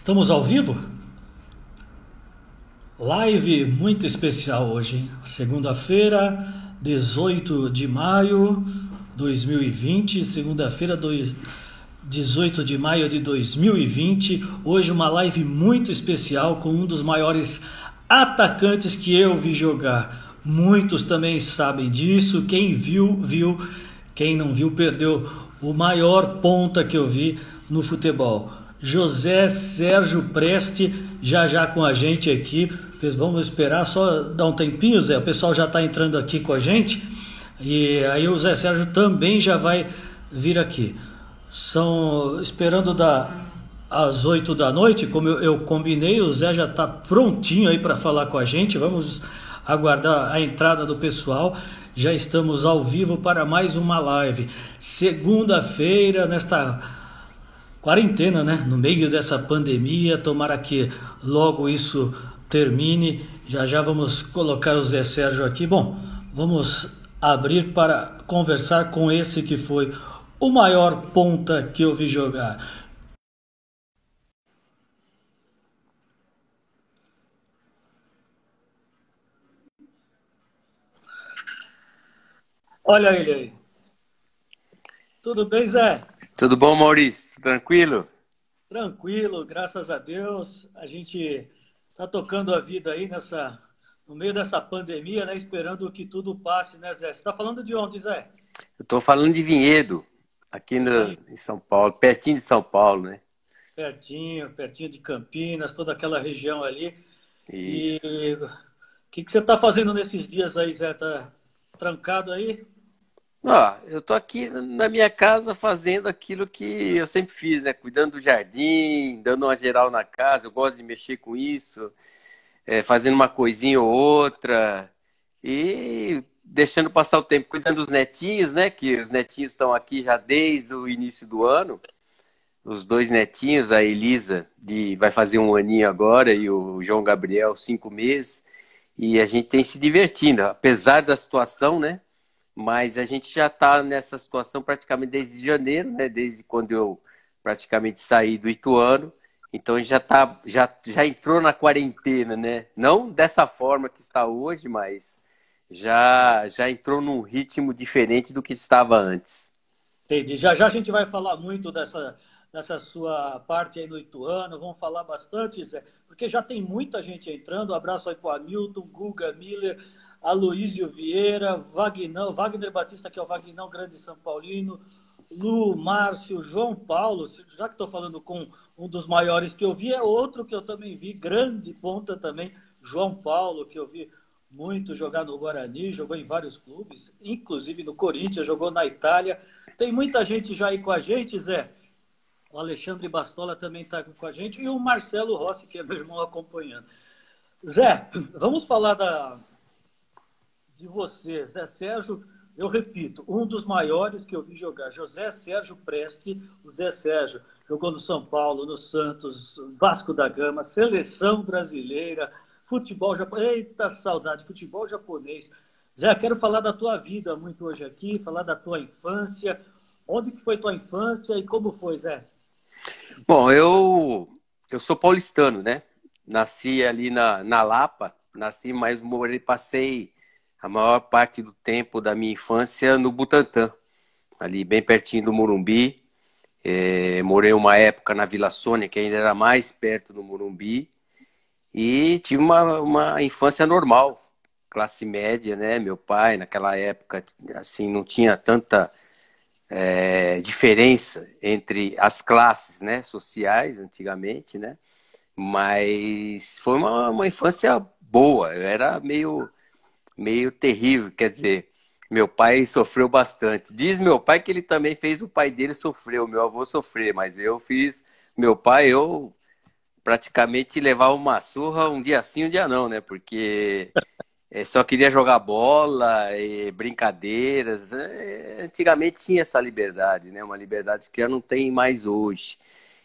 Estamos ao vivo? Live muito especial hoje, hein? Segunda-feira, 18 de maio de 2020. Segunda-feira, 18 de maio de 2020. Hoje uma live muito especial com um dos maiores atacantes que eu vi jogar. Muitos também sabem disso. Quem viu, viu. Quem não viu, perdeu o maior ponta que eu vi no futebol. José Sérgio Preste, já com a gente aqui. Vamos esperar só dar um tempinho, Zé. O pessoal já está entrando aqui com a gente. E aí o Zé Sérgio também já vai vir aqui. São esperando às 8 da noite, como eu combinei, o Zé já está prontinho aí para falar com a gente. Vamos aguardar a entrada do pessoal. Já estamos ao vivo para mais uma live. Segunda-feira, nesta quarentena, né? No meio dessa pandemia, tomara que logo isso termine. Já vamos colocar o Zé Sérgio aqui. Bom, vamos abrir para conversar com esse que foi o maior ponta que eu vi jogar. Olha ele aí. Tudo bem, Zé? Tudo bom, Maurício? Tranquilo? Tranquilo, graças a Deus. A gente está tocando a vida aí no meio dessa pandemia, né? Esperando que tudo passe, né, Zé? Você está falando de onde, Zé? Eu tô falando de Vinhedo, aqui em São Paulo, pertinho de São Paulo, né? Pertinho de Campinas, toda aquela região ali. E Isso. o que você está fazendo nesses dias aí, Zé? Tá trancado aí? Eu tô aqui na minha casa fazendo aquilo que eu sempre fiz, né? Cuidando do jardim, dando uma geral na casa. Eu gosto de mexer com isso, fazendo uma coisinha ou outra e deixando passar o tempo, cuidando dos netinhos, né? Que os netinhos estão aqui já desde o início do ano. Os dois netinhos, a Elisa, vai fazer um aninho agora, e o João Gabriel, 5 meses. E a gente tem se divertindo, apesar da situação, né? Mas a gente já está nessa situação praticamente desde janeiro, né? Desde quando eu praticamente saí do Ituano. Então a gente já entrou na quarentena, né? Não dessa forma que está hoje, mas já entrou num ritmo diferente do que estava antes. Entendi. Já a gente vai falar muito dessa sua parte aí no Ituano, vamos falar bastante, Zé, porque já tem muita gente entrando. Um abraço aí para o Hamilton, Guga Miller, Aloísio Vieira, Wagner Batista, que é o Vagnão Grande São Paulino, Lu, Márcio, João Paulo. Já que estou falando com um dos maiores que eu vi, é outro que eu também vi, grande ponta também, João Paulo, que eu vi muito jogar no Guarani, jogou em vários clubes, inclusive no Corinthians, jogou na Itália. Tem muita gente já aí com a gente, Zé. O Alexandre Bastola também está com a gente e o Marcelo Rossi, que é meu irmão, acompanhando. Zé, vamos falar de você. Zé Sérgio, eu repito, um dos maiores que eu vi jogar. José Sérgio Preste, o Zé Sérgio, jogou no São Paulo, no Santos, Vasco da Gama, seleção brasileira, futebol japonês. Eita saudade, futebol japonês. Zé, quero falar da tua vida muito hoje aqui, falar da tua infância. Onde que foi tua infância e como foi, Zé? Bom, eu sou paulistano, né? Nasci ali na Lapa, nasci, mas passei a maior parte do tempo da minha infância no Butantã, ali bem pertinho do Morumbi. Morei uma época na Vila Sônia, que ainda era mais perto do Morumbi, e tive uma infância normal, classe média, né? Meu pai, naquela época, assim, não tinha tanta diferença entre as classes, né, sociais, antigamente, né? Mas foi uma infância boa. Eu era meio terrível, quer dizer, meu pai sofreu bastante. Diz meu pai que ele também fez o pai dele sofrer, o meu avô sofrer, mas eu fiz, meu pai, eu praticamente levava uma surra um dia sim, um dia não, né? Porque só queria jogar bola, brincadeiras. Antigamente tinha essa liberdade, né? Uma liberdade que já não tem mais hoje.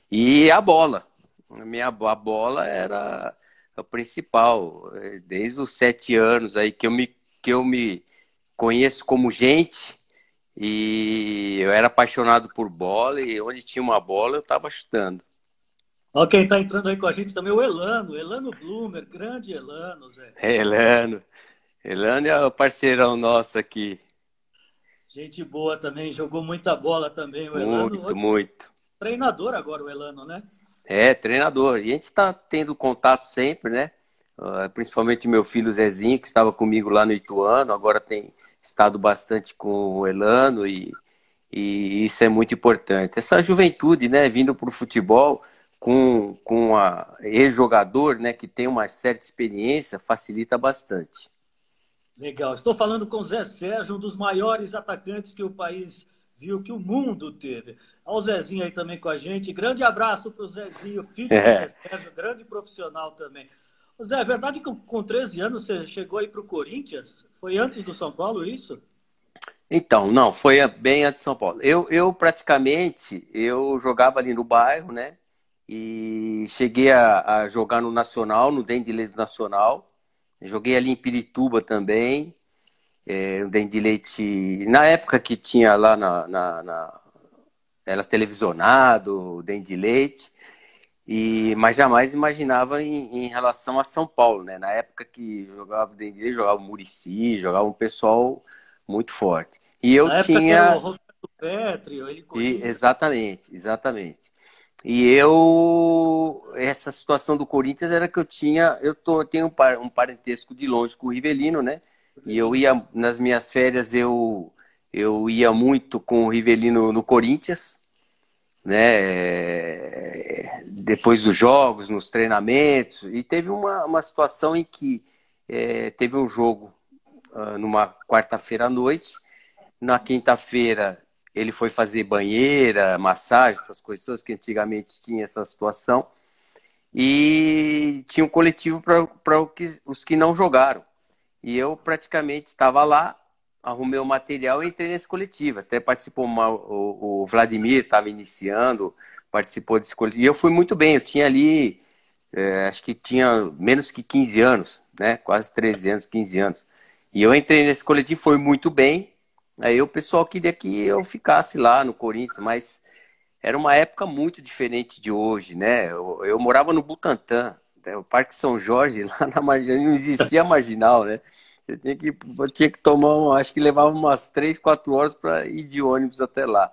E a bola. A bola era o principal. Desde os 7 anos aí que eu me conheço como gente, e eu era apaixonado por bola, e onde tinha uma bola eu estava chutando. Ó, quem está entrando aí com a gente também, o Elano, Elano Bloomer, grande Elano, Zé. É, Elano. Elano é o parceirão nosso aqui. Gente boa também, jogou muita bola também, o Elano. Muito, Hoje, muito. treinador agora, o Elano, né? É, treinador. E a gente está tendo contato sempre, né? Principalmente meu filho Zezinho, que estava comigo lá no Ituano, agora tem estado bastante com o Elano e isso é muito importante. Essa juventude, né, vindo para o futebol com a ex-jogador, né, que tem uma certa experiência, facilita bastante. Legal. Estou falando com o Zé Sérgio, um dos maiores atacantes que o país viu, que o mundo teve. Olha o Zezinho aí também com a gente. Grande abraço para o Zezinho, filho do Zé Sérgio, grande profissional também. Ô Zé, é verdade que com 13 anos você chegou aí para o Corinthians? Foi antes do São Paulo isso? Então, não, foi bem antes de São Paulo. Eu praticamente, eu jogava ali no bairro, né? E cheguei a jogar no Nacional, no Dente de Leite Nacional. Joguei ali em Pirituba também. O Dente de Leite, na época que tinha lá era televisionado, o Dente de Leite. Mas jamais imaginava em relação a São Paulo, né? Na época que jogava o Dendê, jogava o Muricy, jogava um pessoal muito forte. E eu Na época que era o tinha. Roberto Petri, ele Corinthians. Exatamente, exatamente. E eu. Essa situação do Corinthians era que eu tinha. Eu tenho um parentesco de longe com o Rivelino, né? E eu ia, nas minhas férias, eu ia muito com o Rivelino no Corinthians, né? Depois dos jogos, nos treinamentos. E teve uma situação em que teve um jogo numa quarta-feira à noite. Na quinta-feira ele foi fazer banheira, massagem, essas coisas todas que antigamente tinha essa situação. E tinha um coletivo para os que não jogaram. E eu praticamente estava lá, arrumei o material e entrei nesse coletivo. Até participou o Vladimir, estava iniciando, participou desse coletivo. E eu fui muito bem, eu tinha ali, acho que tinha menos que 15 anos, né? Quase 13 anos, 15 anos. E eu entrei nesse coletivo, foi muito bem. Aí o pessoal queria que eu ficasse lá no Corinthians, mas era uma época muito diferente de hoje, né? Eu morava no Butantã, né? O Parque São Jorge, lá na Marginal, não existia marginal, né? Eu tinha que tomar, acho que levava umas 3, 4 horas para ir de ônibus até lá.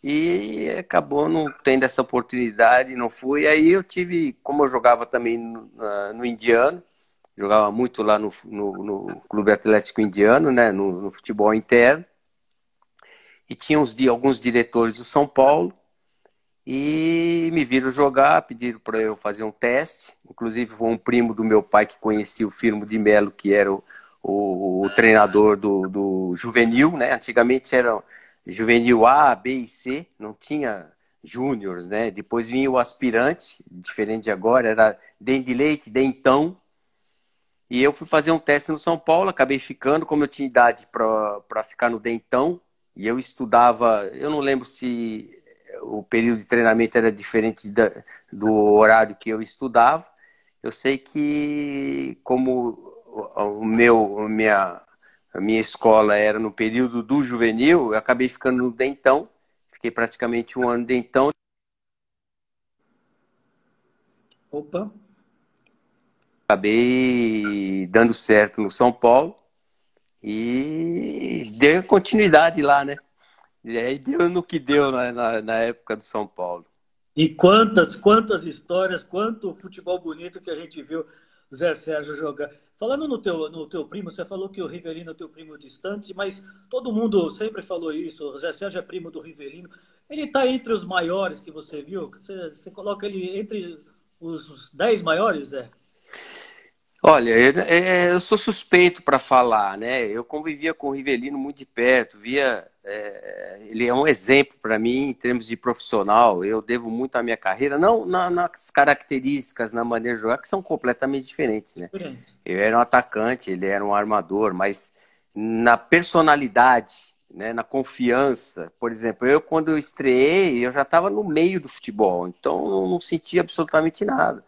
E acabou não tendo essa oportunidade, não fui. Aí eu tive, como eu jogava também no Indiano, jogava muito lá no Clube Atlético Indiano, né? No futebol interno. E tinha alguns diretores do São Paulo e me viram jogar, pediram para eu fazer um teste. Inclusive, foi um primo do meu pai que conhecia o Firmo de Melo, que era o treinador do juvenil, né? Antigamente era juvenil A, B e C, não tinha júniores, né? Depois vinha o aspirante, diferente de agora, era dente de leite, dentão. E eu fui fazer um teste no São Paulo, acabei ficando, como eu tinha idade para ficar no dentão, e eu estudava, eu não lembro se o período de treinamento era diferente do horário que eu estudava. Eu sei que como a minha escola era no período do juvenil, eu acabei ficando no dentão, fiquei praticamente um ano dentão. Opa. Acabei dando certo no São Paulo e dei continuidade lá, né? E aí deu no que deu na época do São Paulo. E quantas histórias, quanto futebol bonito que a gente viu o Zé Sérgio jogar. Falando no teu primo, você falou que o Rivelino é teu primo distante, mas todo mundo sempre falou isso. O Zé Sérgio é primo do Rivelino. Ele está entre os maiores que você viu? Você coloca ele entre os 10 maiores, Zé? Olha, eu sou suspeito para falar, né? Eu convivia com o Rivelino muito de perto, ele é um exemplo para mim em termos de profissional. Eu devo muito à minha carreira, não nas características, na maneira de jogar, que são completamente diferentes, né? Diferente. Eu era um atacante, ele era um armador, mas na personalidade, né, na confiança, por exemplo, quando eu estreiei, eu já estava no meio do futebol, então eu não sentia absolutamente nada,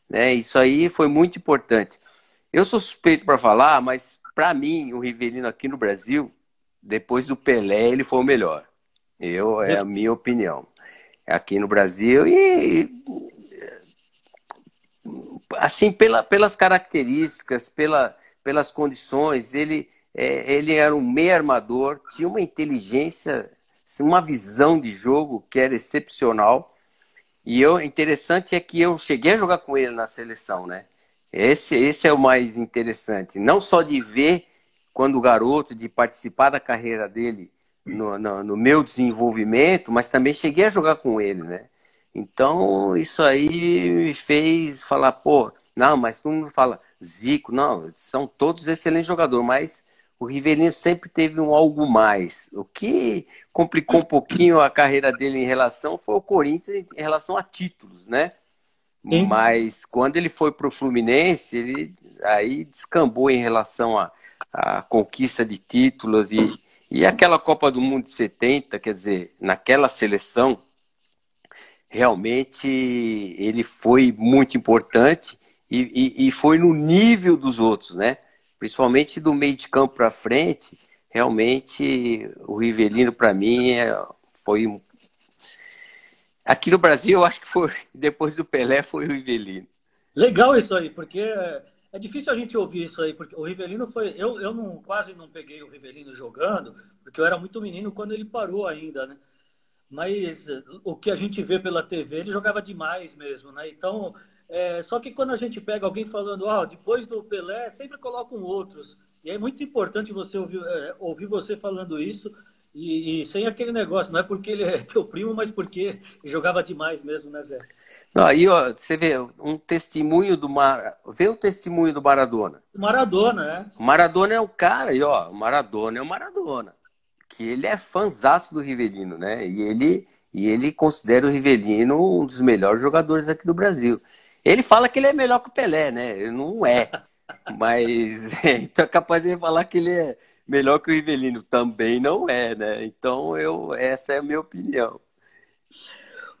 né? Isso aí foi muito importante. Eu sou suspeito para falar, mas para mim, o Rivelino aqui no Brasil, depois do Pelé, ele foi o melhor. É a minha opinião. Aqui no Brasil, e assim, pelas características, pelas condições, ele era um meio armador, tinha uma inteligência, assim, uma visão de jogo que era excepcional. E interessante é que eu cheguei a jogar com ele na seleção, né? Esse é o mais interessante. Não só de ver quando garoto, de participar da carreira dele no meu desenvolvimento, mas também cheguei a jogar com ele, né? Então, isso aí me fez falar, pô, não, mas todo mundo fala Zico, não, são todos excelentes jogadores, mas o Rivelino sempre teve um algo mais. O que complicou um pouquinho a carreira dele em relação foi o Corinthians em relação a títulos, né? Sim. Mas quando ele foi para o Fluminense, ele aí descambou em relação à conquista de títulos e aquela Copa do Mundo de 70, quer dizer, naquela seleção, realmente ele foi muito importante e foi no nível dos outros, né? Principalmente do meio de campo para frente, realmente o Rivelino para mim foi um... Aqui no Brasil, eu acho que foi depois do Pelé foi o Rivelino. Legal isso aí, porque é difícil a gente ouvir isso aí, porque o Rivelino foi. Eu não, quase não peguei o Rivelino jogando, porque eu era muito menino quando ele parou ainda, né? Mas o que a gente vê pela TV, ele jogava demais mesmo, né? Então, só que quando a gente pega alguém falando, depois do Pelé, sempre colocam outros. E é muito importante você ouvir você falando isso e sem aquele negócio, não é porque ele é teu primo, mas porque ele jogava demais mesmo, né, Zé? Não, aí, ó, você vê um testemunho vê o testemunho do Maradona. Maradona, né? O Maradona é um cara, e ó, o Maradona é o Maradona, que ele é fãzaço do Rivelino, né? E ele considera o Rivelino um dos melhores jogadores aqui do Brasil. Ele fala que ele é melhor que o Pelé, né? Ele não é. Mas então é capaz de ele falar que ele é melhor que o Rivelino. Também não é, né? Então essa é a minha opinião.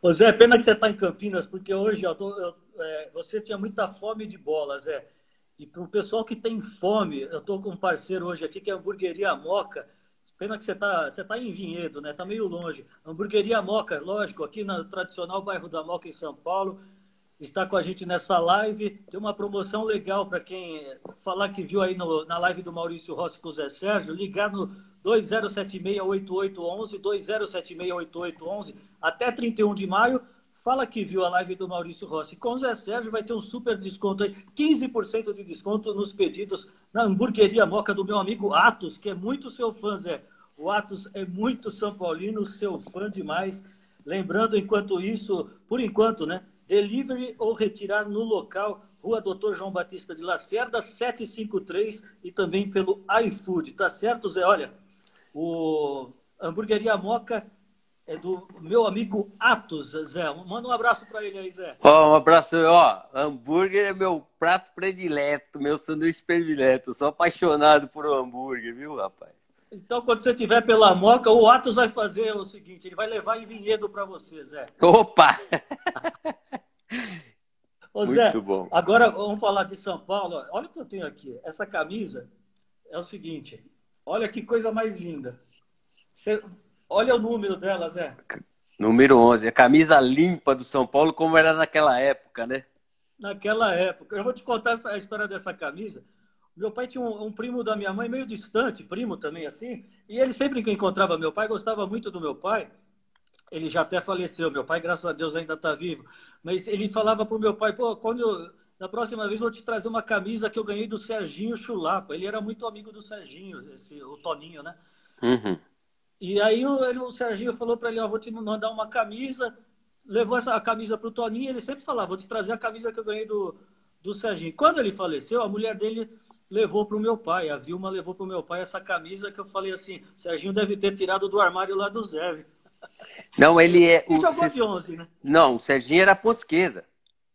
Ô Zé, pena que você está em Campinas, porque hoje você tinha muita fome de bola, Zé. E para o pessoal que tem fome, eu estou com um parceiro hoje aqui que é a Hamburgueria Moca. Pena que você tá em Vinhedo, né? Tá meio longe. Hamburgueria Moca, lógico, aqui no tradicional bairro da Moca, em São Paulo. Está com a gente nessa live. Tem uma promoção legal para quem falar que viu aí na live do Maurício Rossi com o Zé Sérgio. Ligar no 2076-8811, 2076-8811, até 31 de maio. Fala que viu a live do Maurício Rossi com o Zé Sérgio. Vai ter um super desconto aí, 15% de desconto nos pedidos na Hamburgueria Moca do meu amigo Atos, que é muito seu fã, Zé. O Atos é muito São Paulino, seu fã demais. Lembrando, enquanto isso, por enquanto, né? Delivery ou retirar no local, Rua Doutor João Batista de Lacerda, 753, e também pelo iFood. Tá certo, Zé? Olha, o Hamburgueria Moca é do meu amigo Atos, Zé. Manda um abraço para ele aí, Zé. Ó, um abraço, ó. Hambúrguer é meu prato predileto, meu sanduíche predileto. Eu sou apaixonado por hambúrguer, viu, rapaz? Então, quando você estiver pela Moca, o Atos vai fazer o seguinte, ele vai levar em Vinhedo para você, Zé. Opa! Ô, Zé, Muito bom. agora vamos falar de São Paulo. Olha o que eu tenho aqui. Essa camisa é o seguinte. Olha que coisa mais linda. Olha o número dela, Zé. Número 11. A camisa limpa do São Paulo, como era naquela época, né? Naquela época. Eu vou te contar a história dessa camisa. Meu pai tinha um primo da minha mãe, meio distante, primo também assim. E ele sempre que encontrava meu pai, gostava muito do meu pai. Ele já até faleceu. Meu pai, graças a Deus, ainda está vivo. Mas ele falava pro meu pai, pô, da próxima vez eu vou te trazer uma camisa que eu ganhei do Serginho Chulapa. Ele era muito amigo do Serginho, o Toninho, né? Uhum. E aí o Serginho falou para ele, vou te mandar uma camisa. Levou essa camisa pro Toninho e ele sempre falava, vou te trazer a camisa que eu ganhei do Serginho. Quando ele faleceu, a mulher dele levou pro meu pai, a Vilma levou pro meu pai essa camisa que eu falei assim, o Serginho deve ter tirado do armário lá do Zé. Não, ele é... Ele jogou de 11, né? Não, o Serginho era ponta esquerda.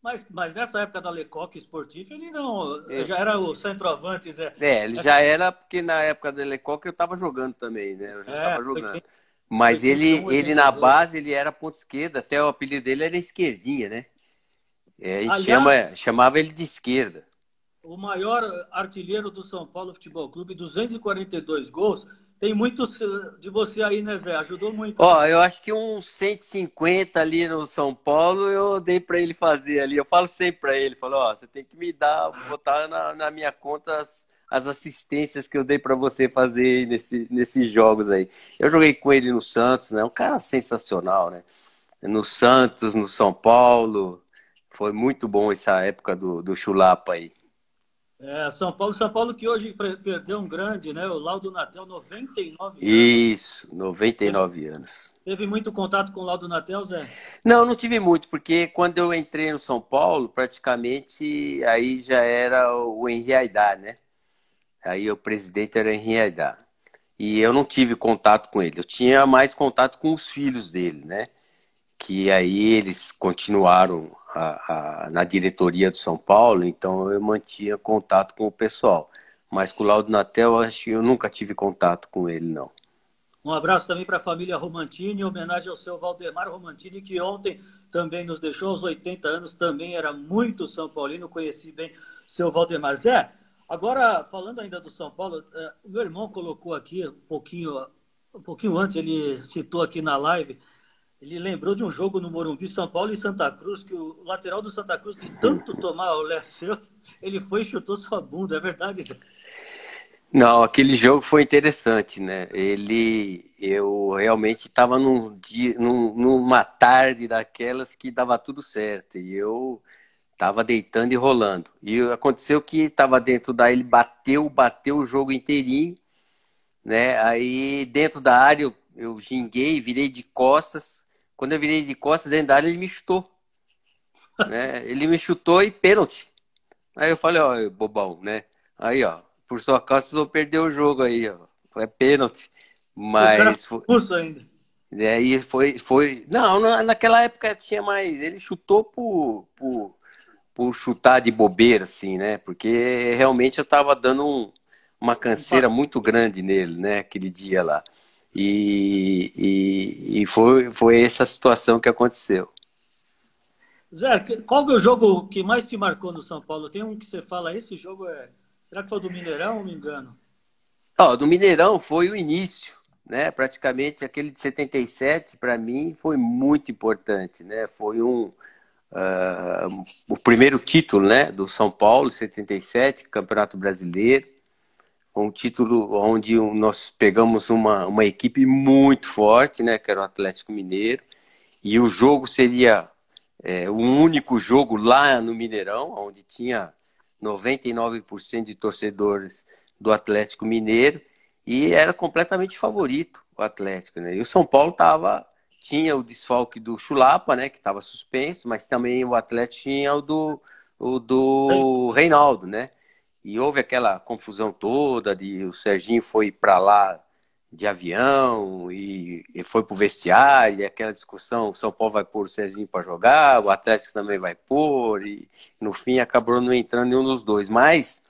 Mas nessa época da Lecoque Esportivo, ele não... Já era o centroavante, Zé. Ele já era, porque na época da Lecoque eu estava jogando também, né? Eu já estava jogando. Mas foi ele na base, ele era ponta esquerda, até o apelido dele era Esquerdinha, né? A gente chamava ele de esquerda. O maior artilheiro do São Paulo Futebol Clube, 242 gols. tem muitos de você aí, né, Zé? Ajudou muito, né? Ó, eu acho que uns 150 ali no São Paulo eu dei para ele fazer ali. Eu falo sempre para ele, falo, ó, você tem que me dar, botar na minha conta as assistências que eu dei para você fazer aí nesses jogos aí. Eu joguei com ele no Santos, né? Um cara sensacional, né? No Santos, no São Paulo. Foi muito bom essa época do Chulapa aí. São Paulo que hoje perdeu um grande, né? O Laudo Natel, 99 anos. Isso, Teve, 99 anos. teve muito contato com o Laudo Natel, Zé? Não, não tive muito, porque quando eu entrei no São Paulo, praticamente aí já era o Henri Aidar, né? Aí o presidente era Henri Aidar. E eu não tive contato com ele. Eu tinha mais contato com os filhos dele, né? Que aí eles continuaram na diretoria do São Paulo, então eu mantinha contato com o pessoal. Mas com o Laudo Natel, acho que eu nunca tive contato com ele, não. Um abraço também para a família Romantini, em homenagem ao seu Valdemar Romantini, que ontem também nos deixou aos 80 anos, também era muito São Paulino, conheci bem seu Valdemar. Zé, agora falando ainda do São Paulo, o meu irmão colocou aqui um pouquinho antes, ele citou aqui na live, ele lembrou de um jogo no Morumbi, São Paulo e Santa Cruz, que o lateral do Santa Cruz, de tanto tomar o Leceu, ele foi e chutou sua bunda, é verdade, Zé? Não, aquele jogo foi interessante, né? Eu realmente estava num dia, numa tarde daquelas que dava tudo certo e eu estava deitando e rolando. E aconteceu que estava dentro da, ele bateu o jogo inteirinho, né? Aí dentro da área eu ginguei, virei de costas. Quando eu virei de costas dentro da área ele me chutou, né? Ele me chutou e pênalti. Aí eu falei, ó, bobão, né? Aí, ó, por sua causa você não perdeu o jogo aí, ó. Foi pênalti. E o cara foi Mas expulso ainda. aí foi. Não, naquela época tinha mais. Ele chutou por chutar de bobeira, assim, né? Porque realmente eu tava dando uma canseira muito grande nele, né? Aquele dia lá. E foi essa situação que aconteceu. Zé, qual que é o jogo que mais te marcou no São Paulo? Tem um que você fala, esse jogo é. Será que foi do Mineirão ou me engano? Ó, do Mineirão foi o início, né? Praticamente aquele de 77, para mim, foi muito importante, né? Foi o primeiro título, né, do São Paulo, 77, Campeonato Brasileiro. Um título onde nós pegamos uma equipe muito forte, né, que era o Atlético Mineiro. E o jogo seria o único jogo lá no Mineirão, onde tinha 99% de torcedores do Atlético Mineiro e era completamente favorito o Atlético, né? E o São Paulo tinha o desfalque do Chulapa, né, que estava suspenso, mas também o Atlético tinha o do Reinaldo, né? E houve aquela confusão toda de o Serginho foi para lá de avião e foi pro vestiário, e aquela discussão, o São Paulo vai pôr o Serginho para jogar, o Atlético também vai pôr, e no fim acabou não entrando nenhum dos dois. Mas,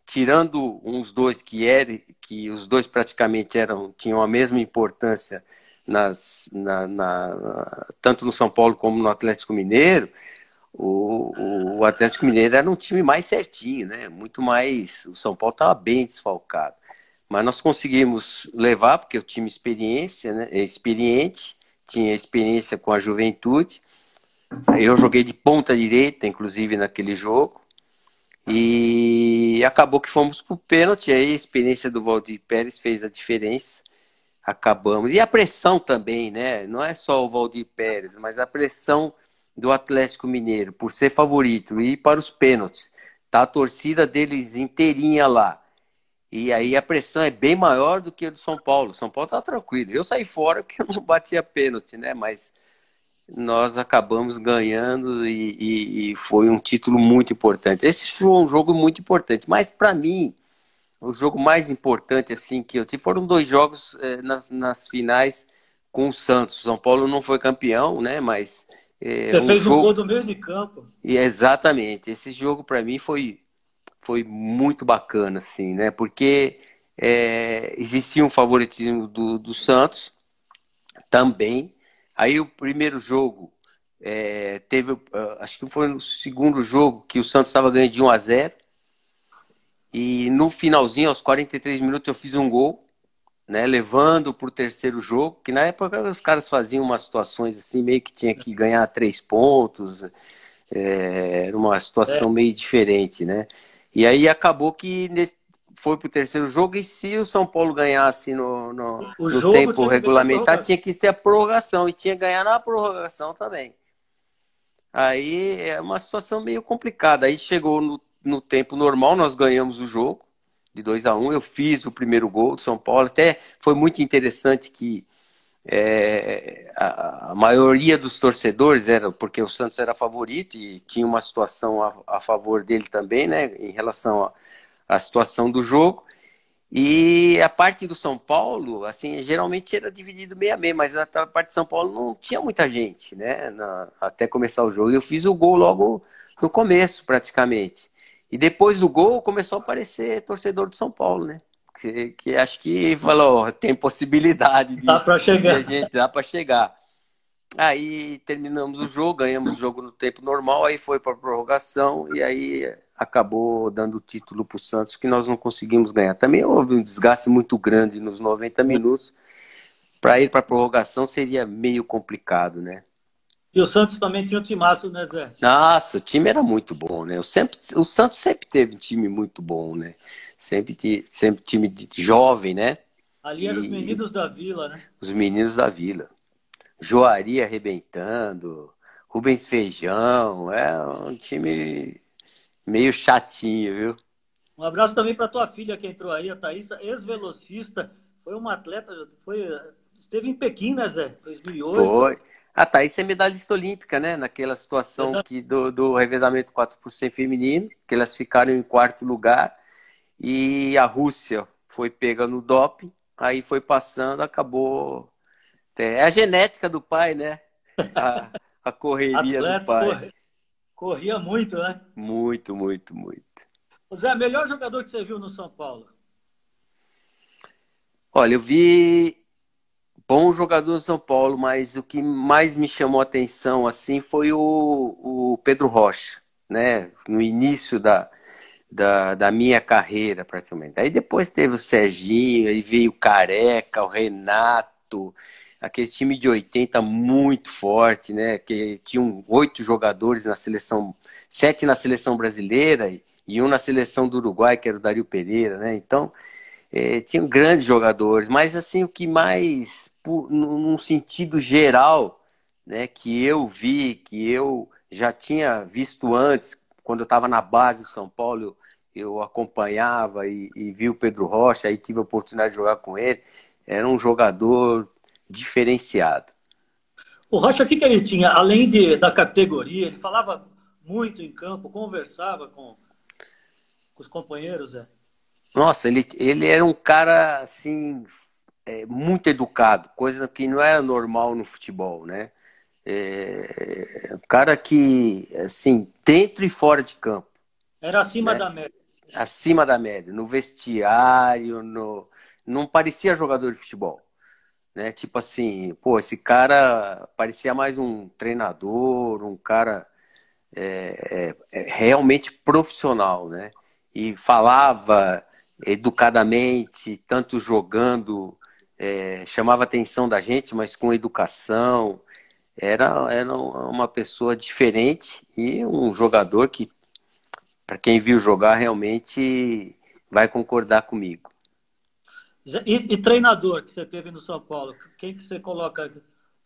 tirando uns dois que os dois praticamente tinham a mesma importância tanto no São Paulo como no Atlético Mineiro, o Atlético Mineiro era um time mais certinho, né? Muito mais. O São Paulo estava bem desfalcado. Mas nós conseguimos levar, porque o time experiente, tinha experiência com a juventude. Eu joguei de ponta direita, inclusive, naquele jogo. E acabou que fomos para o pênalti. Aí a experiência do Valdir Pérez fez a diferença. Acabamos. E a pressão também, né? Não é só o Valdir Pérez, mas a pressão do Atlético Mineiro, por ser favorito, e ir para os pênaltis. Tá a torcida deles inteirinha lá. E aí a pressão é bem maior do que a do São Paulo. O São Paulo tá tranquilo. Eu saí fora porque eu não batia pênalti, né? Mas nós acabamos ganhando e foi um título muito importante. Esse foi um jogo muito importante. Mas para mim, o jogo mais importante assim que eu tive foram dois jogos nas finais com o Santos. O São Paulo não foi campeão, né? Mas Você fez um gol do meio de campo. E exatamente. Esse jogo para mim foi muito bacana, assim, né? Porque existia um favoritismo do Santos também. Aí o primeiro jogo teve, acho que foi no segundo jogo que o Santos estava ganhando de 1-0. E no finalzinho, aos 43 minutos, eu fiz um gol. né, levando para o terceiro jogo, que na época os caras faziam umas situações assim, meio que tinha que ganhar 3 pontos, era uma É, situação meio diferente, né? E aí acabou que foi para o terceiro jogo, e se o São Paulo ganhasse o no jogo tempo tinha que ir para regulamentar, prorrogação. tinha que ser a prorrogação, e tinha que ganhar na prorrogação também. Aí é uma situação meio complicada. Aí chegou no tempo normal, nós ganhamos o jogo de 2-1. Eu fiz o primeiro gol do São Paulo. Até foi muito interessante que a maioria dos torcedores era porque o Santos era favorito e tinha uma situação a favor dele também, né, em relação à situação do jogo. E a parte do São Paulo, assim, geralmente era dividido meio a meio, mas a parte de São Paulo não tinha muita gente, né, até começar o jogo. E eu fiz o gol logo no começo, praticamente. E depois do gol começou a aparecer torcedor do São Paulo, né? Que acho que falou, tem possibilidade Dá para de a chegar. gente dar para chegar. Aí terminamos o jogo, ganhamos o jogo no tempo normal, aí foi para prorrogação e aí acabou dando o título para o Santos, que nós não conseguimos ganhar. Também houve um desgaste muito grande nos 90 minutos. Para ir para prorrogação seria meio complicado, né? E o Santos também tinha um timaço, né, Zé? Nossa, o time era muito bom, né? O Santos sempre teve um time muito bom, né? Sempre time de jovem, né? Ali eram os E meninos da Vila, né? os meninos da Vila. Joari arrebentando, Rubens Feijão, é um time meio chatinho, viu? Um abraço também para tua filha que entrou aí, a Thaísa, ex-velocista, foi uma atleta, esteve em Pequim, né, Zé? 2008. Foi. A Thaís é medalhista olímpica, né? Naquela situação Verdade. que do revezamento 4x100 feminino, que elas ficaram em quarto lugar e a Rússia foi pega no doping, aí foi passando, acabou. É a genética do pai, né? A, a correria do Atleta, pai. corria muito, né? Muito, muito, muito. O Zé, melhor jogador que você viu no São Paulo? Olha, eu vi bom jogador do São Paulo, mas o que mais me chamou a atenção assim foi o Pedro Rocha, né? No início da minha carreira, praticamente. Aí depois teve o Serginho, aí veio o Careca, o Renato, aquele time de 80 muito forte, né? Que tinham 8 jogadores na seleção, 7 na seleção brasileira e um na seleção do Uruguai, que era o Dario Pereira, né? Então, tinham grandes jogadores, mas assim, o que mais, num sentido geral, né, que eu vi, que eu já tinha visto antes, quando eu estava na base do São Paulo, eu acompanhava e vi o Pedro Rocha, aí tive a oportunidade de jogar com ele, era um jogador diferenciado. O Rocha, o que ele tinha? Além da categoria, ele falava muito em campo, conversava com os companheiros, Zé. Nossa, ele era um cara, assim, muito educado, coisa que não é normal no futebol, né? Um cara que, assim, dentro e fora de campo, Era acima né? da média. Acima da média, no vestiário, não parecia jogador de futebol, né? Tipo assim, pô, esse cara parecia mais um treinador, um cara realmente profissional, né? E falava educadamente, tanto jogando, chamava a atenção da gente, mas com educação. Era uma pessoa diferente e um jogador que, para quem viu jogar, realmente vai concordar comigo. E treinador que você teve no São Paulo, quem que você coloca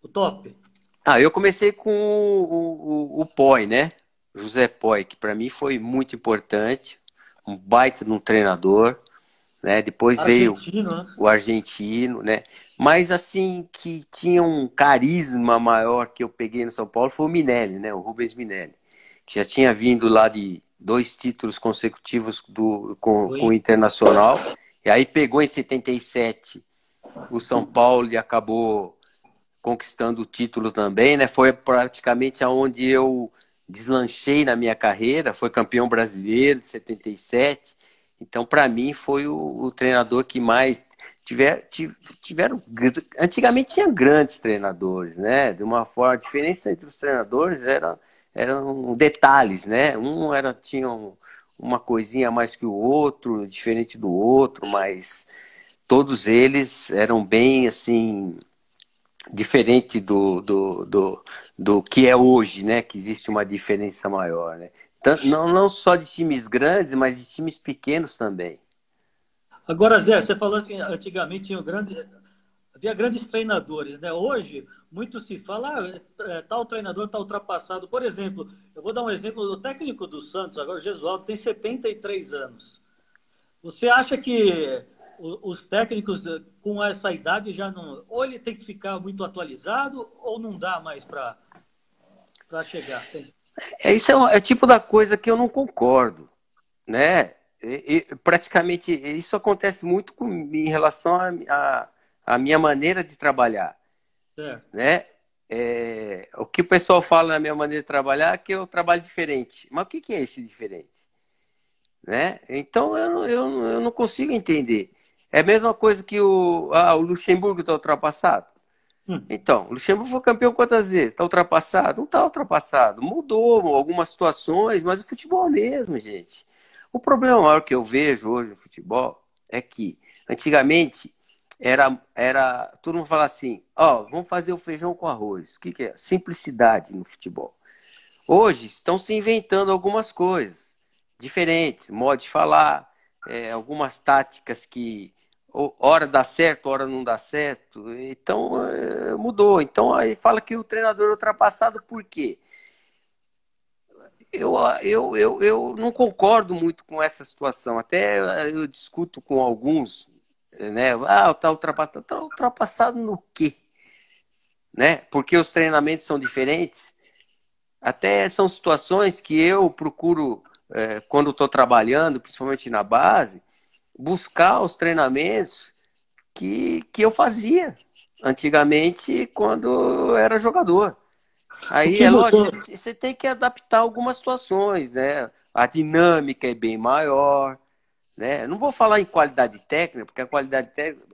o top? Ah, eu comecei com o Poi, né? José Poi, que para mim foi muito importante, um baita de um treinador, né? Depois veio Argentino, né? o argentino, né? Mas assim, que tinha um carisma maior que eu peguei no São Paulo foi o Minelli, né? O Rubens Minelli, que já tinha vindo lá de 2 títulos consecutivos com o Internacional, e aí pegou em 77 o São Paulo e acabou conquistando o título também, né? Foi praticamente aonde eu deslanchei na minha carreira, foi campeão brasileiro de 77. Então, para mim, foi o treinador que mais tiveram. Antigamente tinha grandes treinadores, né? De uma forma, a diferença entre os treinadores eram detalhes, né? Tinha uma coisinha a mais que o outro, diferente do outro, mas todos eles eram bem assim, diferente do que é hoje, né? Que existe uma diferença maior, né? Não só de times grandes, mas de times pequenos também. Agora, Zé, você falou assim, antigamente havia grandes treinadores, né? Hoje, muito se fala, tal treinador está ultrapassado. Por exemplo, eu vou dar um exemplo, o técnico do Santos, agora o Gesualdo, tem 73 anos. Você acha que os técnicos com essa idade já não... Ou ele tem que ficar muito atualizado, ou não dá mais para chegar? Isso é o tipo da coisa que eu não concordo, né? Praticamente, isso acontece muito em relação à minha maneira de trabalhar, Certo. né? O que o pessoal fala na minha maneira de trabalhar é que eu trabalho diferente. Mas o que é esse diferente? Né? Então eu não consigo entender. É a mesma coisa que o Luxemburgo está ultrapassado. Então, o Luxemburgo foi campeão quantas vezes? Está ultrapassado? Não está ultrapassado. Mudou algumas situações, mas o futebol é mesmo, gente. O problema maior que eu vejo hoje no futebol é que antigamente todo mundo fala assim, ó, vamos fazer o feijão com arroz. O que é? Simplicidade no futebol. Hoje estão se inventando algumas coisas diferentes, modo de falar, algumas táticas que hora dá certo, hora não dá certo. Então mudou. Então aí fala que o treinador é ultrapassado por quê? Eu não concordo muito com essa situação. Até eu discuto com alguns, né? Ah, tá ultrapassado. Tá ultrapassado no quê? Né? Porque os treinamentos são diferentes. Até são situações que eu procuro, quando estou trabalhando, principalmente na base, buscar os treinamentos que eu fazia antigamente quando eu era jogador. O Aí que é mudou? lógico, você tem que adaptar algumas situações, né? A dinâmica é bem maior, né? Não vou falar em qualidade técnica, porque a qualidade técnica,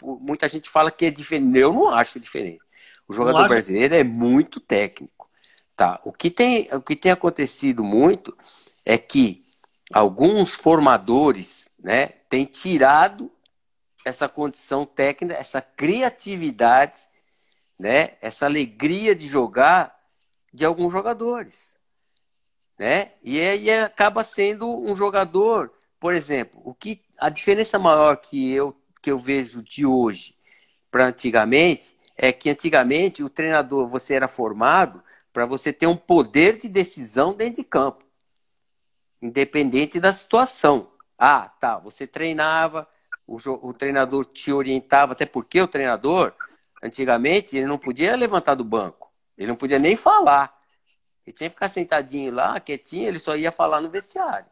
muita gente fala que é diferente. Eu não acho diferente. O Não jogador acha? brasileiro é muito técnico. Tá? O que tem acontecido muito é que alguns formadores, né, têm tirado essa condição técnica, essa criatividade, né, essa alegria de jogar de alguns jogadores, né? E aí acaba sendo um jogador, por exemplo, a diferença maior que eu vejo de hoje para antigamente é que antigamente o treinador, você era formado para você ter um poder de decisão dentro de campo, independente da situação. Ah, tá, você treinava, o treinador te orientava, até porque o treinador, antigamente, ele não podia levantar do banco, ele não podia nem falar. Ele tinha que ficar sentadinho lá, quietinho, ele só ia falar no vestiário.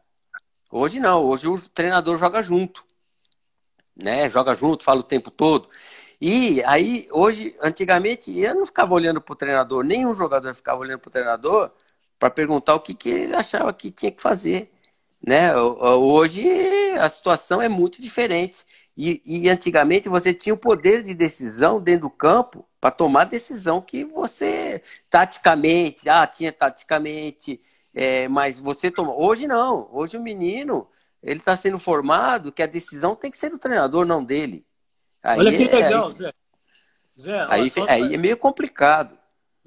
Hoje não, hoje o treinador joga junto, né? Joga junto, fala o tempo todo. E aí, hoje, antigamente, eu não ficava olhando para o treinador, nenhum jogador ficava olhando para o treinador para perguntar o que ele achava que tinha que fazer. Né? Hoje a situação é muito diferente. E antigamente você tinha o poder de decisão dentro do campo para tomar a decisão que você, taticamente, tinha taticamente, mas você toma. Hoje não, hoje o menino ele está sendo formado que a decisão tem que ser do treinador, não dele. Olha Aí que é, aí, legal, Zé. Zé, ó, aí, aí é meio complicado.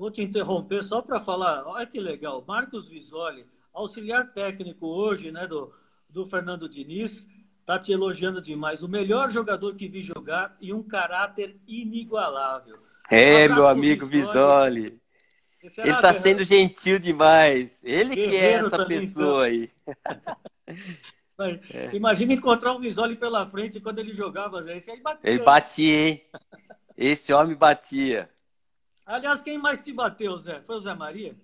vou te interromper só para falar. Olha que legal. Marcos Visoli, auxiliar técnico hoje, né, do Fernando Diniz, tá te elogiando demais. O melhor jogador que vi jogar e um caráter inigualável. Um Meu abraço pro amigo Visoli. Visoli. Esse Ele era está sendo gentil demais. Ele que é guerreiro essa também, então. pessoa aí. Mas imagina encontrar um Visoli pela frente quando ele jogava, Zé. Esse aí Ele batia, hein? batia, hein? Esse homem batia. Aliás, quem mais te bateu, Zé? Foi o Zé Maria?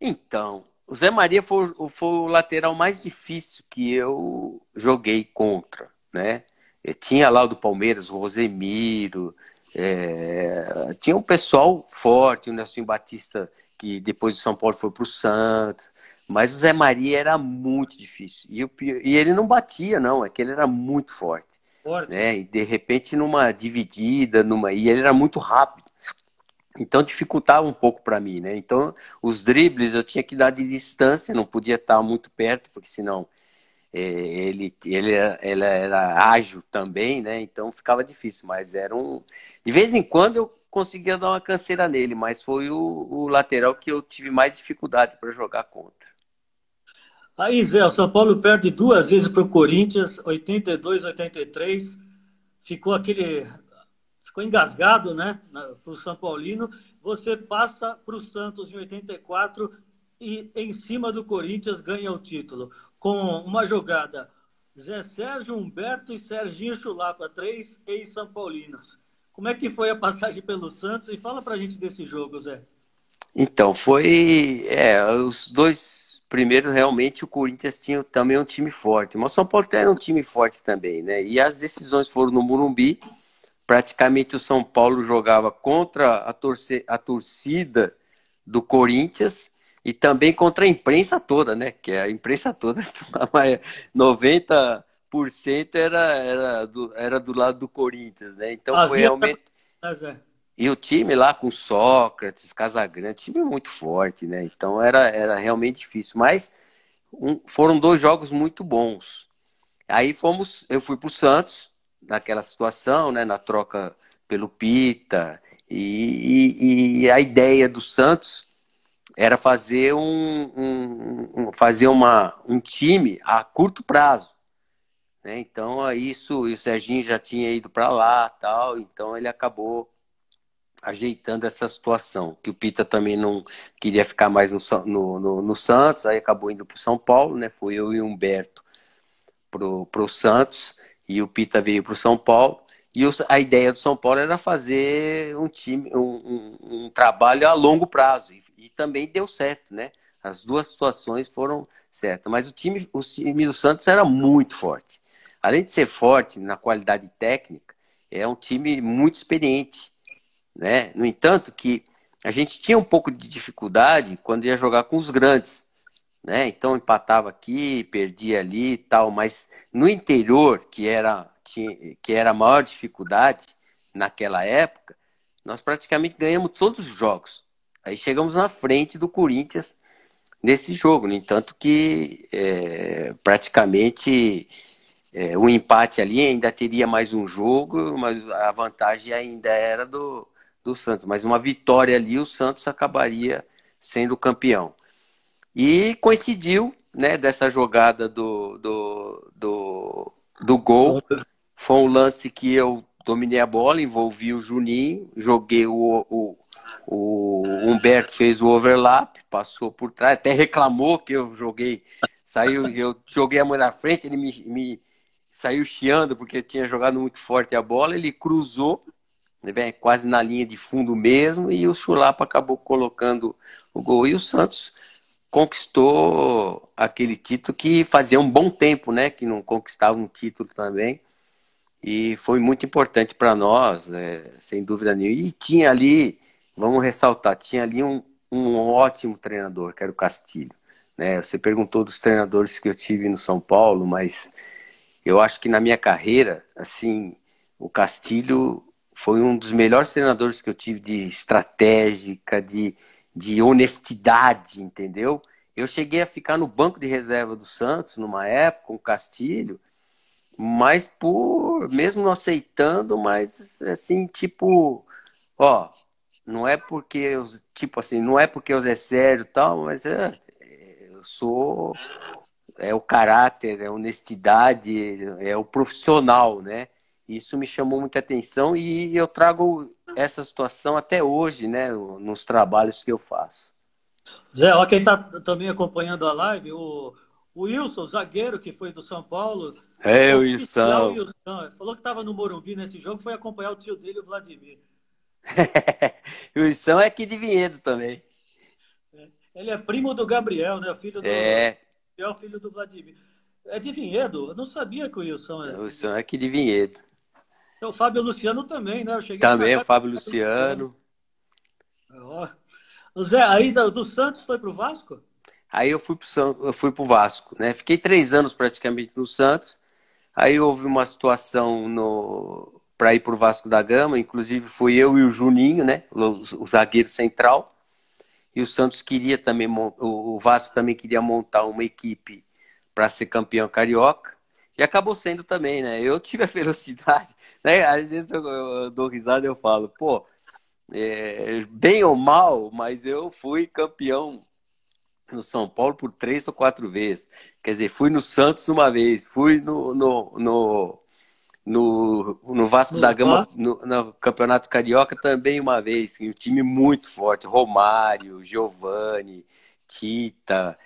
Então, o Zé Maria foi o lateral mais difícil que eu joguei contra, né? Tinha lá o do Palmeiras, o Rosemiro, tinha um pessoal forte, o Nelson Batista, que depois do São Paulo foi para o Santos, mas o Zé Maria era muito difícil. E ele não batia, não, é que ele era muito forte, Forte, né? né? E de repente numa dividida, e ele era muito rápido. Então dificultava um pouco para mim, né? Então os dribles eu tinha que dar de distância, não podia estar muito perto, porque senão Ele era ágil também, né? Então ficava difícil, mas era um. De vez em quando eu conseguia dar uma canseira nele, mas foi o lateral que eu tive mais dificuldade para jogar contra. Aí, Zé, o São Paulo perde duas vezes para o Corinthians, 82, 83. Ficou aquele. Ficou engasgado, né? Para o São Paulino. Você passa para o Santos em 84 e em cima do Corinthians ganha o título. Com uma jogada. Zé Sérgio, Humberto e Serginho Chulapa, três ex-São Paulinos. Como é que foi a passagem pelo Santos? E fala pra gente desse jogo, Zé. Então, foi. Os dois primeiros, realmente, o Corinthians tinha também um time forte. Mas o São Paulo era um time forte também, né? E as decisões foram no Morumbi. Praticamente o São Paulo jogava contra a torcida do Corinthians e também contra a imprensa toda, né? Que a imprensa toda, 90% era do lado do Corinthians, né? Então foi Havia. realmente. Né, Zé? E o time lá com Sócrates, Casagrande, time muito forte, né? Então era realmente difícil. Mas foram dois jogos muito bons. Aí eu fui para o Santos, naquela situação, né? Na troca pelo Pita. E a ideia do Santos era fazer um time a curto prazo. Né? Então, isso, e o Serginho já tinha ido para lá, tal, então ele acabou ajeitando essa situação, que o Pita também não queria ficar mais no Santos, aí acabou indo para o São Paulo, né? Foi eu e o Humberto pro Santos, e o Pita veio para o São Paulo, e a ideia do São Paulo era fazer um time, um trabalho a longo prazo, e também deu certo, né? As duas situações foram certas, mas o time do Santos era muito forte. Além de ser forte na qualidade técnica, é um time muito experiente, né? No entanto, que a gente tinha um pouco de dificuldade quando ia jogar com os grandes, né? Então empatava aqui, perdia ali e tal, mas no interior, que era a maior dificuldade naquela época, nós praticamente ganhamos todos os jogos. Aí chegamos na frente do Corinthians nesse jogo, no entanto que praticamente o empate ali ainda teria mais um jogo, mas a vantagem ainda era do Santos. Mas uma vitória ali, o Santos acabaria sendo campeão. E coincidiu, né, dessa jogada do gol. Foi um lance que eu dominei a bola, envolvi o Juninho, joguei o Humberto fez o overlap, passou por trás, até reclamou que eu joguei a mão na frente, ele me saiu chiando porque eu tinha jogado muito forte a bola, ele cruzou, né, quase na linha de fundo mesmo, e o Chulapa acabou colocando o gol. E o Santos conquistou aquele título que fazia um bom tempo, né, que não conquistava um título também. E foi muito importante para nós, né, sem dúvida nenhuma. E tinha ali, vamos ressaltar, tinha ali um ótimo treinador, que era o Castilho. Né? Você perguntou dos treinadores que eu tive no São Paulo, mas eu acho que na minha carreira, assim, o Castilho foi um dos melhores treinadores que eu tive de estratégica, de honestidade, entendeu? Eu cheguei a ficar no banco de reserva do Santos, numa época, com o Castilho, mas mesmo não aceitando, mas assim, tipo, ó, não é porque tipo assim, não é porque eu é sério e tal, mas eu sou, é o caráter, é a honestidade, é o profissional, né? Isso me chamou muita atenção e eu trago essa situação até hoje, né, nos trabalhos que eu faço. Zé, ó, quem está também acompanhando a live, o Wilson, zagueiro que foi do São Paulo, É, oficial Wilson. Wilson, falou que estava no Morumbi nesse jogo, foi acompanhar o tio dele, o Vladimir. Wilson é aqui de Vinhedo também. Ele é primo do Gabriel, né? O filho do É, Gabriel, filho do Vladimir. É de Vinhedo? Eu não sabia que o Wilson o é. Wilson é aqui de Vinhedo. O Fábio Luciano também, né? Eu cheguei aí na Também o casa do Fábio Fábio Luciano. Luciano. Ó. O Zé, aí do Santos foi pro Vasco? Aí eu fui pro Vasco, né? Fiquei 3 anos praticamente no Santos. Aí houve uma situação no para ir pro Vasco da Gama, inclusive fui eu e o Juninho, né? O zagueiro central. E o Santos queria também, o Vasco também queria montar uma equipe para ser campeão carioca. E acabou sendo também, né? Eu tive a velocidade, né? Às vezes eu dou risada e eu falo, pô, bem ou mal, mas eu fui campeão no São Paulo por 3 ou 4 vezes. Quer dizer, fui no Santos uma vez, fui no Vasco da No Gama, VAR. no Campeonato Carioca também uma vez. Um time muito forte, Romário, Giovani, Tita,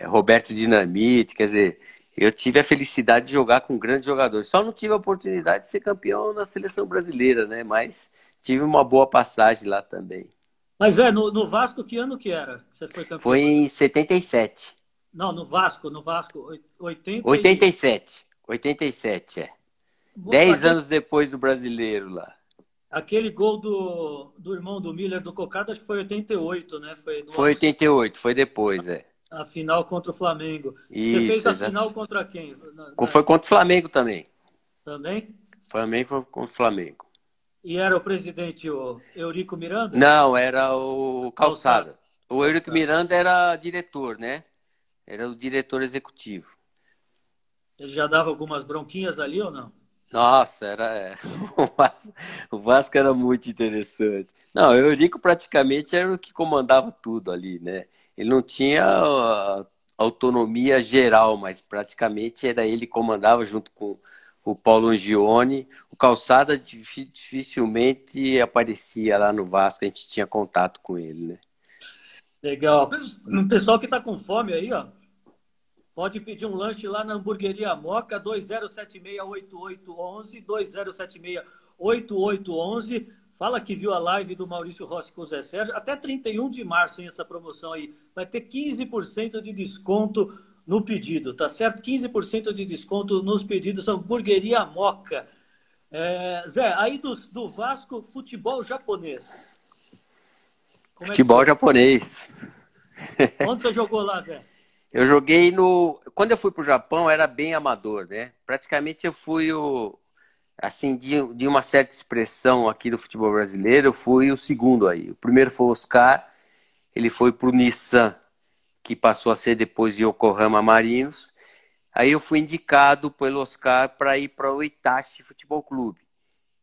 Roberto Dinamite, quer dizer, eu tive a felicidade de jogar com grandes jogadores. Só não tive a oportunidade de ser campeão na seleção brasileira, né? Mas tive uma boa passagem lá também. Mas no Vasco, que ano que era que você foi Foi campeão? em 77. Não, no Vasco, 80 e... 87. 87, é. Bom, 10 anos depois do brasileiro lá. aquele gol do irmão do Miller, do Cocada, acho que foi 88, né? Foi no Foi 88, foi depois, é. a final contra o Flamengo. Você fez Isso, a exato. final contra quem? Foi contra o Flamengo também. Também? Flamengo foi contra o Flamengo. E era o presidente o Eurico Miranda? Não, era o Calçado. Calçada. O Eurico Calçado. Miranda era diretor, né? Era o diretor executivo. Ele já dava algumas bronquinhas ali ou não? Nossa, o Vasco era muito interessante. Não, o Eurico praticamente era o que comandava tudo ali, né? Ele não tinha autonomia geral, mas praticamente era ele que comandava junto com o Paulo Angione. O Calçada dificilmente aparecia lá no Vasco, a gente tinha contato com ele, né? Legal. O pessoal que está com fome aí, ó, pode pedir um lanche lá na Hamburgueria Moca, 2076-8811, 2076-8811. Fala que viu a live do Maurício Rossi com o Zé Sérgio. Até 31 de março, hein, essa promoção aí. Vai ter 15% de desconto no pedido, tá certo? 15% de desconto nos pedidos. Hamburgueria Moca. Zé, aí do Vasco, futebol japonês. Como é que Futebol foi? japonês. Onde você jogou lá, Zé? Eu joguei no. Quando eu fui pro Japão, era bem amador, né? Praticamente eu fui assim, de uma certa expressão aqui do futebol brasileiro, eu fui o segundo aí. O primeiro foi o Oscar, ele foi pro Nissan, que passou a ser depois de Yokohama Marinos. Aí eu fui indicado pelo Oscar para ir para o Itachi Futebol Clube,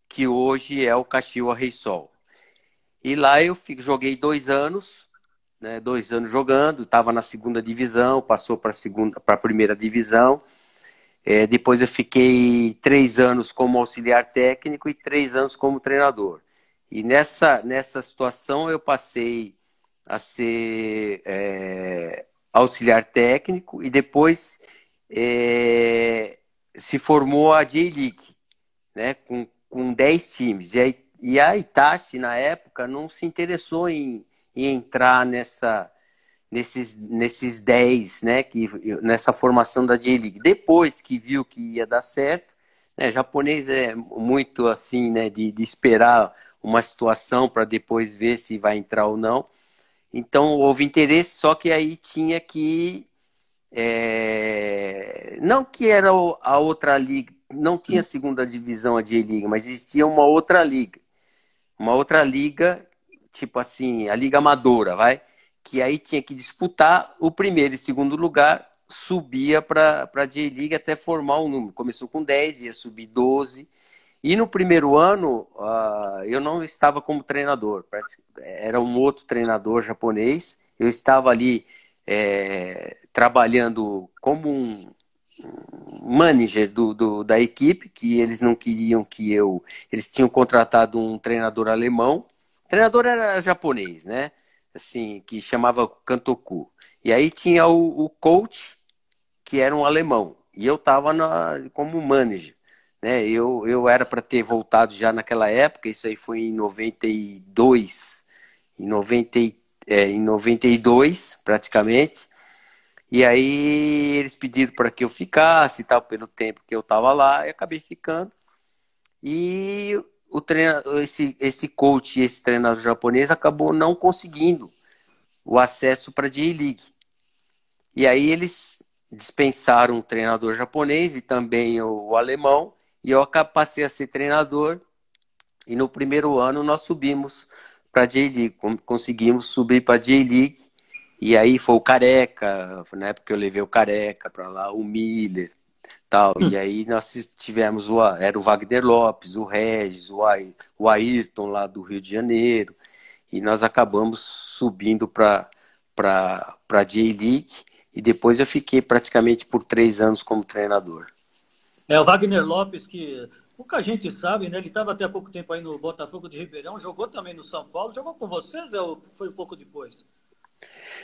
que hoje é o Kashiwa Reysol. E lá eu joguei 2 anos, né? 2 anos jogando, estava na segunda divisão, passou para a primeira divisão. Depois eu fiquei 3 anos como auxiliar técnico e 3 anos como treinador. E nessa situação eu passei a ser auxiliar técnico e depois se formou a J-League, né, com 10 times. E a Itachi, na época, não se interessou em entrar nesses 10, né, nessa formação da J-League. Depois que viu que ia dar certo, né, japonês é muito assim, né, de esperar uma situação para depois ver se vai entrar ou não. Então houve interesse, só que aí tinha que não que era a outra liga, não tinha segunda divisão a J-League, mas existia uma outra liga. Uma outra liga, tipo assim, a Liga Amadora, vai? Que aí tinha que disputar o primeiro e segundo lugar, subia para a J-League até formar um número. Começou com 10, ia subir 12. E no primeiro ano, eu não estava como treinador. Era um outro treinador japonês. Eu estava ali trabalhando como um manager da equipe, que eles não queriam que eu... Eles tinham contratado um treinador alemão. O treinador era japonês, né? Assim, que chamava Kantoku. E aí tinha o coach, que era um alemão. E eu estava como manager. Né? Eu era para ter voltado já naquela época, isso aí foi em 92. Em 92, praticamente. E aí eles pediram para que eu ficasse e tal, pelo tempo que eu estava lá, e acabei ficando. E esse coach, esse treinador japonês, acabou não conseguindo o acesso para a J-League. E aí eles dispensaram o treinador japonês e também o alemão, e eu passei a ser treinador, e no primeiro ano nós subimos para a J-League, conseguimos subir para a J-League, E aí foi o Careca, na época eu levei o Careca para lá, o Miller, tal. E aí nós tivemos era o Wagner Lopes, o Regis, o Ayrton lá do Rio de Janeiro. E nós acabamos subindo para a J-League. E depois eu fiquei praticamente por 3 anos como treinador. É o Wagner Lopes, que pouca gente sabe, né? Ele estava até há pouco tempo aí no Botafogo de Ribeirão, jogou também no São Paulo. Jogou com vocês ou foi um pouco depois?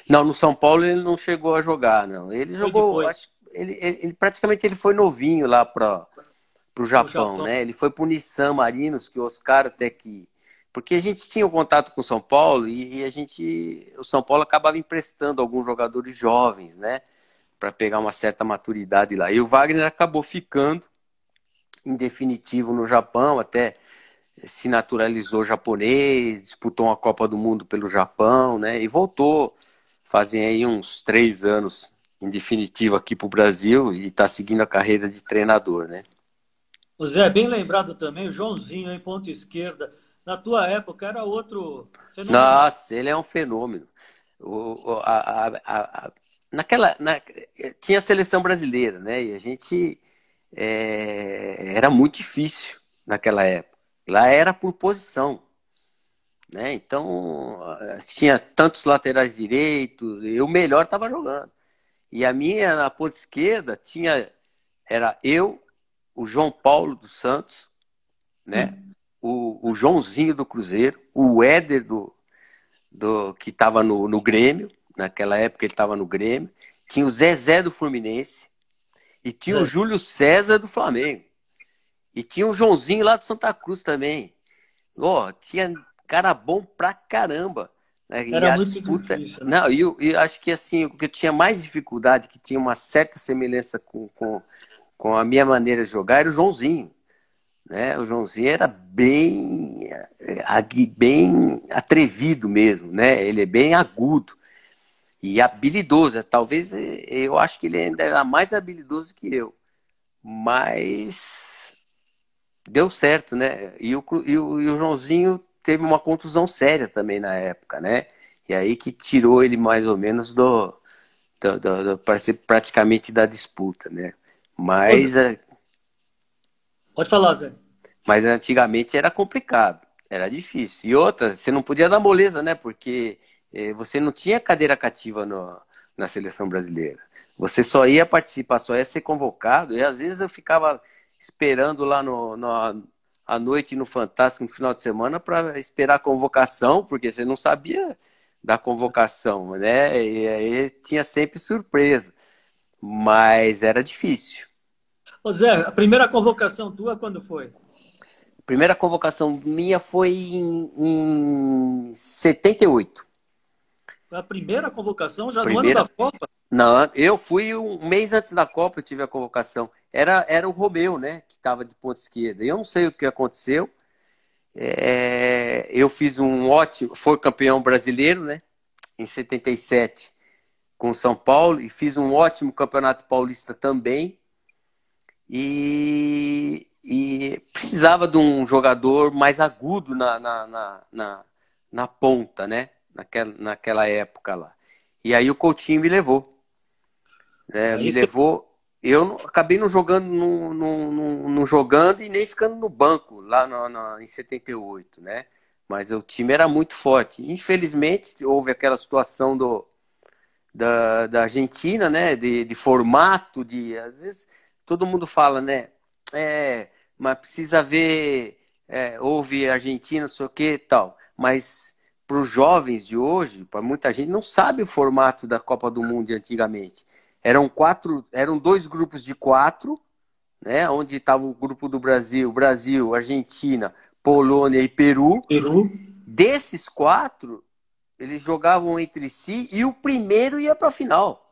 Não, no São Paulo ele não chegou a jogar, não. Ele Foi jogou, depois, acho, praticamente ele foi novinho lá para o no Japão, Japão. né? Ele foi para o Nissan Marinos, que o Oscar até que... Porque a gente tinha um contato com o São Paulo e o São Paulo acabava emprestando alguns jogadores jovens, né? Para pegar uma certa maturidade lá. E o Wagner acabou ficando em definitivo no Japão, até se naturalizou japonês, disputou uma Copa do Mundo pelo Japão, né? E voltou, fazem aí uns 3 anos em definitivo aqui para o Brasil e está seguindo a carreira de treinador, né? O Zé, bem lembrado também, o Joãozinho em ponta esquerda. Na tua época era outro fenomenal. Nossa, ele é um fenômeno. O, a- naquela, na- Tinha a seleção brasileira, né? E a gente era muito difícil naquela época. Lá era por posição, né? Então tinha tantos laterais direitos, e o melhor estava jogando. E a minha na ponta esquerda era eu, o João Paulo dos Santos, né? O Joãozinho do Cruzeiro, o Éder que estava no Grêmio, naquela época ele estava no Grêmio, tinha o Zezé do Fluminense e tinha o Zé, Júlio César do Flamengo. E tinha o Joãozinho lá do Santa Cruz também. Ó, tinha cara bom pra caramba, né? E era a muito disputa. difícil, né? Não, e eu acho que assim, o que eu tinha mais dificuldade, que tinha uma certa semelhança com a minha maneira de jogar, era o Joãozinho. Né? O Joãozinho era bem atrevido mesmo, né? Ele é bem agudo e habilidoso. Talvez eu acho que ele ainda era mais habilidoso que eu, mas deu certo, né? E o Joãozinho teve uma contusão séria também na época, né? E aí que tirou ele mais ou menos praticamente da disputa, né? Ô, Zé, Mas pode falar, Zé. Mas antigamente era complicado, era difícil. E outra, você não podia dar moleza, né? Porque você não tinha cadeira cativa na seleção brasileira. Você só ia participar, só ia ser convocado. E às vezes eu ficava esperando lá à noite no Fantástico no final de semana para esperar a convocação, porque você não sabia da convocação, né? E aí tinha sempre surpresa. Mas era difícil. Ô, Zé, a primeira convocação tua quando foi? Primeira convocação minha foi em 78. Foi a primeira convocação já no ano da Primeira. Copa? Não, eu fui um mês antes da Copa, eu tive a convocação. Era o Romeu, né, que estava de ponta esquerda. Eu não sei o que aconteceu. Eu fiz um ótimo. Foi campeão brasileiro, né, em 77 com o São Paulo, e fiz um ótimo campeonato paulista também. E precisava de um jogador mais agudo na ponta, né? Naquela época lá. E aí o Coutinho me levou. Né? Aí Me você... levou. Eu acabei não jogando, não jogando e nem ficando no banco lá em 78, né? Mas o time era muito forte. Infelizmente, houve aquela situação da Argentina, né? De formato, às vezes todo mundo fala, né? Mas precisa ver, houve Argentina, não sei o que tal. Mas para os jovens de hoje, para muita gente, não sabe o formato da Copa do Mundo de antigamente. Eram 2 grupos de 4, né? Onde estava o grupo do Brasil, Argentina, Polônia e Peru. Peru. Desses 4, eles jogavam entre si e o primeiro ia para a final,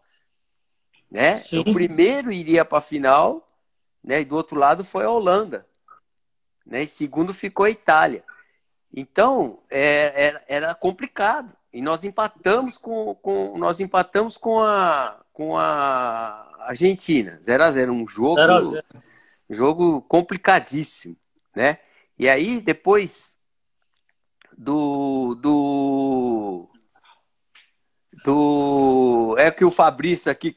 né? O Sim. primeiro iria para a final, né? E do outro lado foi a Holanda, né? E segundo ficou a Itália. Então era complicado. E nós empatamos com a Argentina, 0-0, um 0-0. jogo complicadíssimo, né? E aí depois do É que o Fabrício aqui,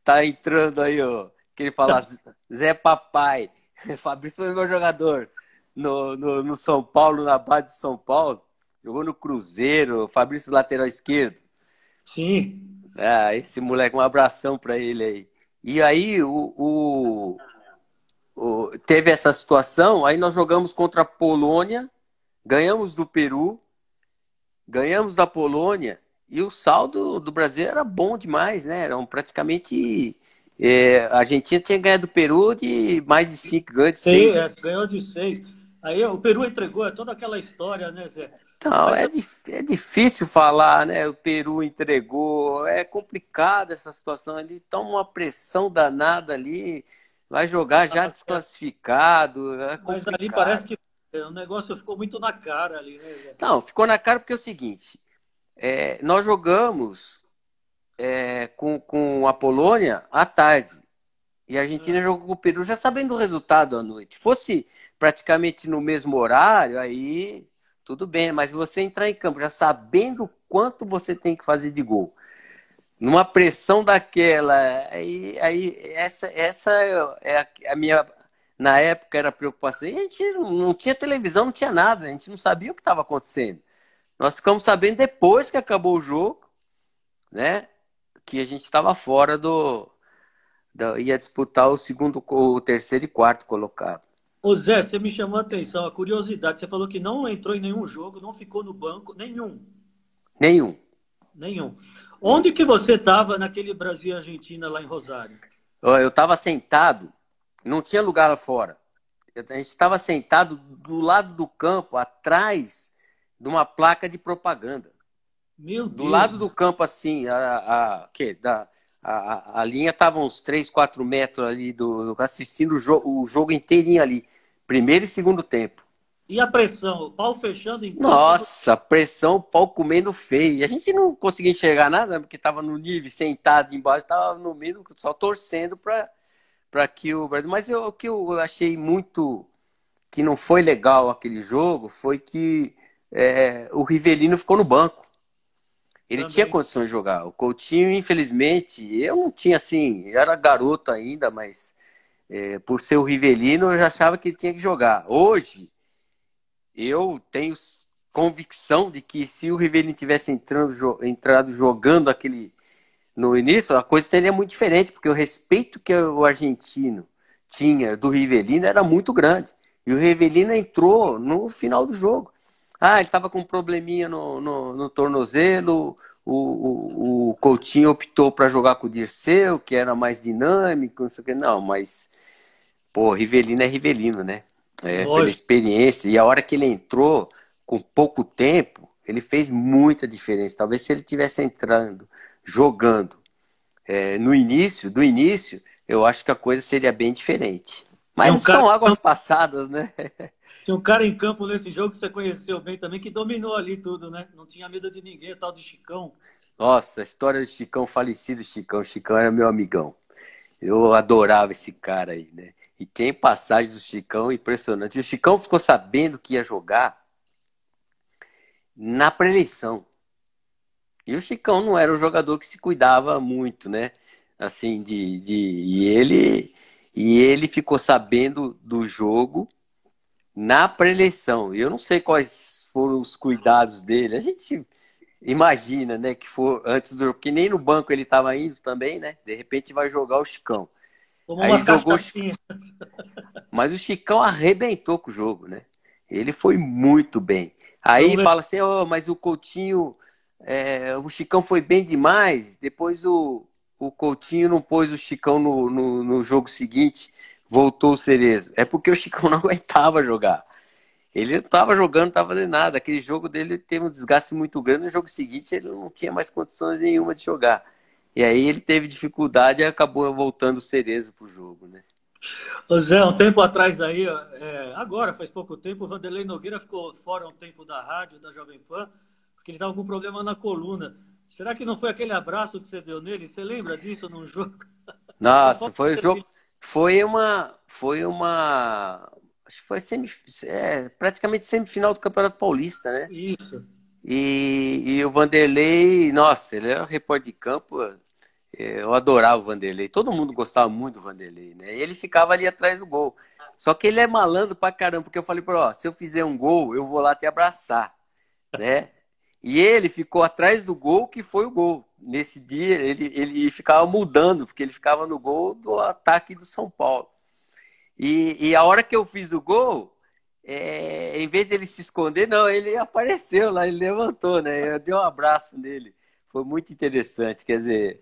tá entrando aí, ó, que ele fala Zé Papai. Fabrício foi meu jogador no São Paulo, na base de São Paulo. Jogou no Cruzeiro, Fabrício lateral esquerdo. Sim. Ah, esse moleque, um abração pra ele aí. E aí, teve essa situação, aí nós jogamos contra a Polônia, ganhamos do Peru, ganhamos da Polônia, e o saldo do Brasil era bom demais, né? Eram praticamente. A Argentina tinha ganhado do Peru de mais de 5, ganhou de Sim, 6. ganhou de 6. Aí o Peru entregou, é toda aquela história, né, Zé? Então, Mas é difícil falar, né? O Peru entregou, é complicado essa situação. Ele toma uma pressão danada ali, vai jogar já desclassificado, é mas ali parece complicado. que o negócio ficou muito na cara ali, né, Zé? Não, ficou na cara porque é o seguinte: nós jogamos com a Polônia à tarde e a Argentina jogou com o Peru já sabendo o resultado à noite. Fosse praticamente no mesmo horário, aí tudo bem, mas você entrar em campo já sabendo quanto você tem que fazer de gol, numa pressão daquela, aí essa é a minha. Na época era preocupação. E a gente não tinha televisão, não tinha nada, a gente não sabia o que estava acontecendo. Nós ficamos sabendo depois que acabou o jogo, né? Que a gente estava fora ia disputar o segundo, o terceiro e quarto colocado. Ô Zé, você me chamou a atenção, a curiosidade. Você falou que não entrou em nenhum jogo, não ficou no banco, nenhum. Nenhum. Nenhum. Onde que você estava naquele Brasil e Argentina lá em Rosário? Eu estava sentado, não tinha lugar lá fora. A gente estava sentado do lado do campo, atrás de uma placa de propaganda. Meu Do lado Deus. do campo, assim, a linha estava uns 3, 4 metros ali, assistindo o jogo inteirinho ali. Primeiro e segundo tempo. E a pressão? O pau fechando em campo? Nossa, pressão, o pau comendo feio. E a gente não conseguia enxergar nada, porque estava no nível, sentado embaixo, estava no meio, só torcendo para que o Brasil. Mas o que eu achei muito que não foi legal aquele jogo foi que o Rivelino ficou no banco. Ele tinha Também. condições de jogar. O Coutinho, infelizmente, eu não tinha assim, eu era garoto ainda, mas por ser o Rivelino, eu já achava que ele tinha que jogar. Hoje, eu tenho convicção de que se o Rivelino tivesse entrado jogando aquele no início, a coisa seria muito diferente, porque o respeito que o argentino tinha do Rivelino era muito grande. E o Rivelino entrou no final do jogo. Ah, ele estava com um probleminha no tornozelo, o Coutinho optou para jogar com o Dirceu, que era mais dinâmico, não sei o que. Não, mas, pô, Rivelino é Rivelino, né? Pela Lógico. experiência. E a hora que ele entrou, com pouco tempo, ele fez muita diferença. Talvez se ele tivesse entrando, jogando no início, do início, eu acho que a coisa seria bem diferente. Tinha um Mas cara, são águas passadas, né? tinha um cara em campo nesse jogo que você conheceu bem também, que dominou ali tudo, né? Não tinha medo de ninguém, o tal de Chicão. Nossa, a história do Chicão, falecido Chicão. Chicão era meu amigão. Eu adorava esse cara aí, né? E tem passagens do Chicão impressionante. O Chicão ficou sabendo que ia jogar na pré-eleição. E o Chicão não era um jogador que se cuidava muito, né? Assim, e ele ficou sabendo do jogo na pré-eleição. E eu não sei quais foram os cuidados dele. A gente imagina, né, que for antes do. Que nem no banco ele estava indo também, né? De repente vai jogar o Chicão. Tomou Aí umas jogou. cachaçinhas. Mas o Chicão arrebentou com o jogo, né? Ele foi muito bem. Não Aí lembro. fala assim, oh, mas o Coutinho, o Chicão foi bem demais. Depois o Coutinho não pôs o Chicão no jogo seguinte, voltou o Cerezo. É porque o Chicão não aguentava jogar. Ele não estava jogando, não estava fazendo nada. Aquele jogo dele teve um desgaste muito grande. No jogo seguinte, ele não tinha mais condições nenhuma de jogar. E aí ele teve dificuldade e acabou voltando o Cerezo pro jogo, né? Ô Zé, um tempo atrás aí, agora, faz pouco tempo, o Vanderlei Nogueira ficou fora um tempo da rádio, da Jovem Pan, porque ele estava com problema na coluna. Será que não foi aquele abraço que você deu nele? Você lembra disso num jogo? São Nossa, Paulo foi o jogo. Termina. Acho que foi praticamente semifinal do Campeonato Paulista, né? Isso. E o Vanderlei, nossa, ele era repórter de campo. Eu adorava o Vanderlei. Todo mundo gostava muito do Vanderlei, né? E ele ficava ali atrás do gol. Só que ele é malandro pra caramba, porque eu falei pra ele, ó, se eu fizer um gol, eu vou lá te abraçar, né? E ele ficou atrás do gol que foi o gol. Nesse dia, ele ficava mudando, porque ele ficava no gol do ataque do São Paulo. E a hora que eu fiz o gol, em vez de ele se esconder, não, ele apareceu lá, ele levantou, né? Eu dei um abraço nele. Foi muito interessante. Quer dizer,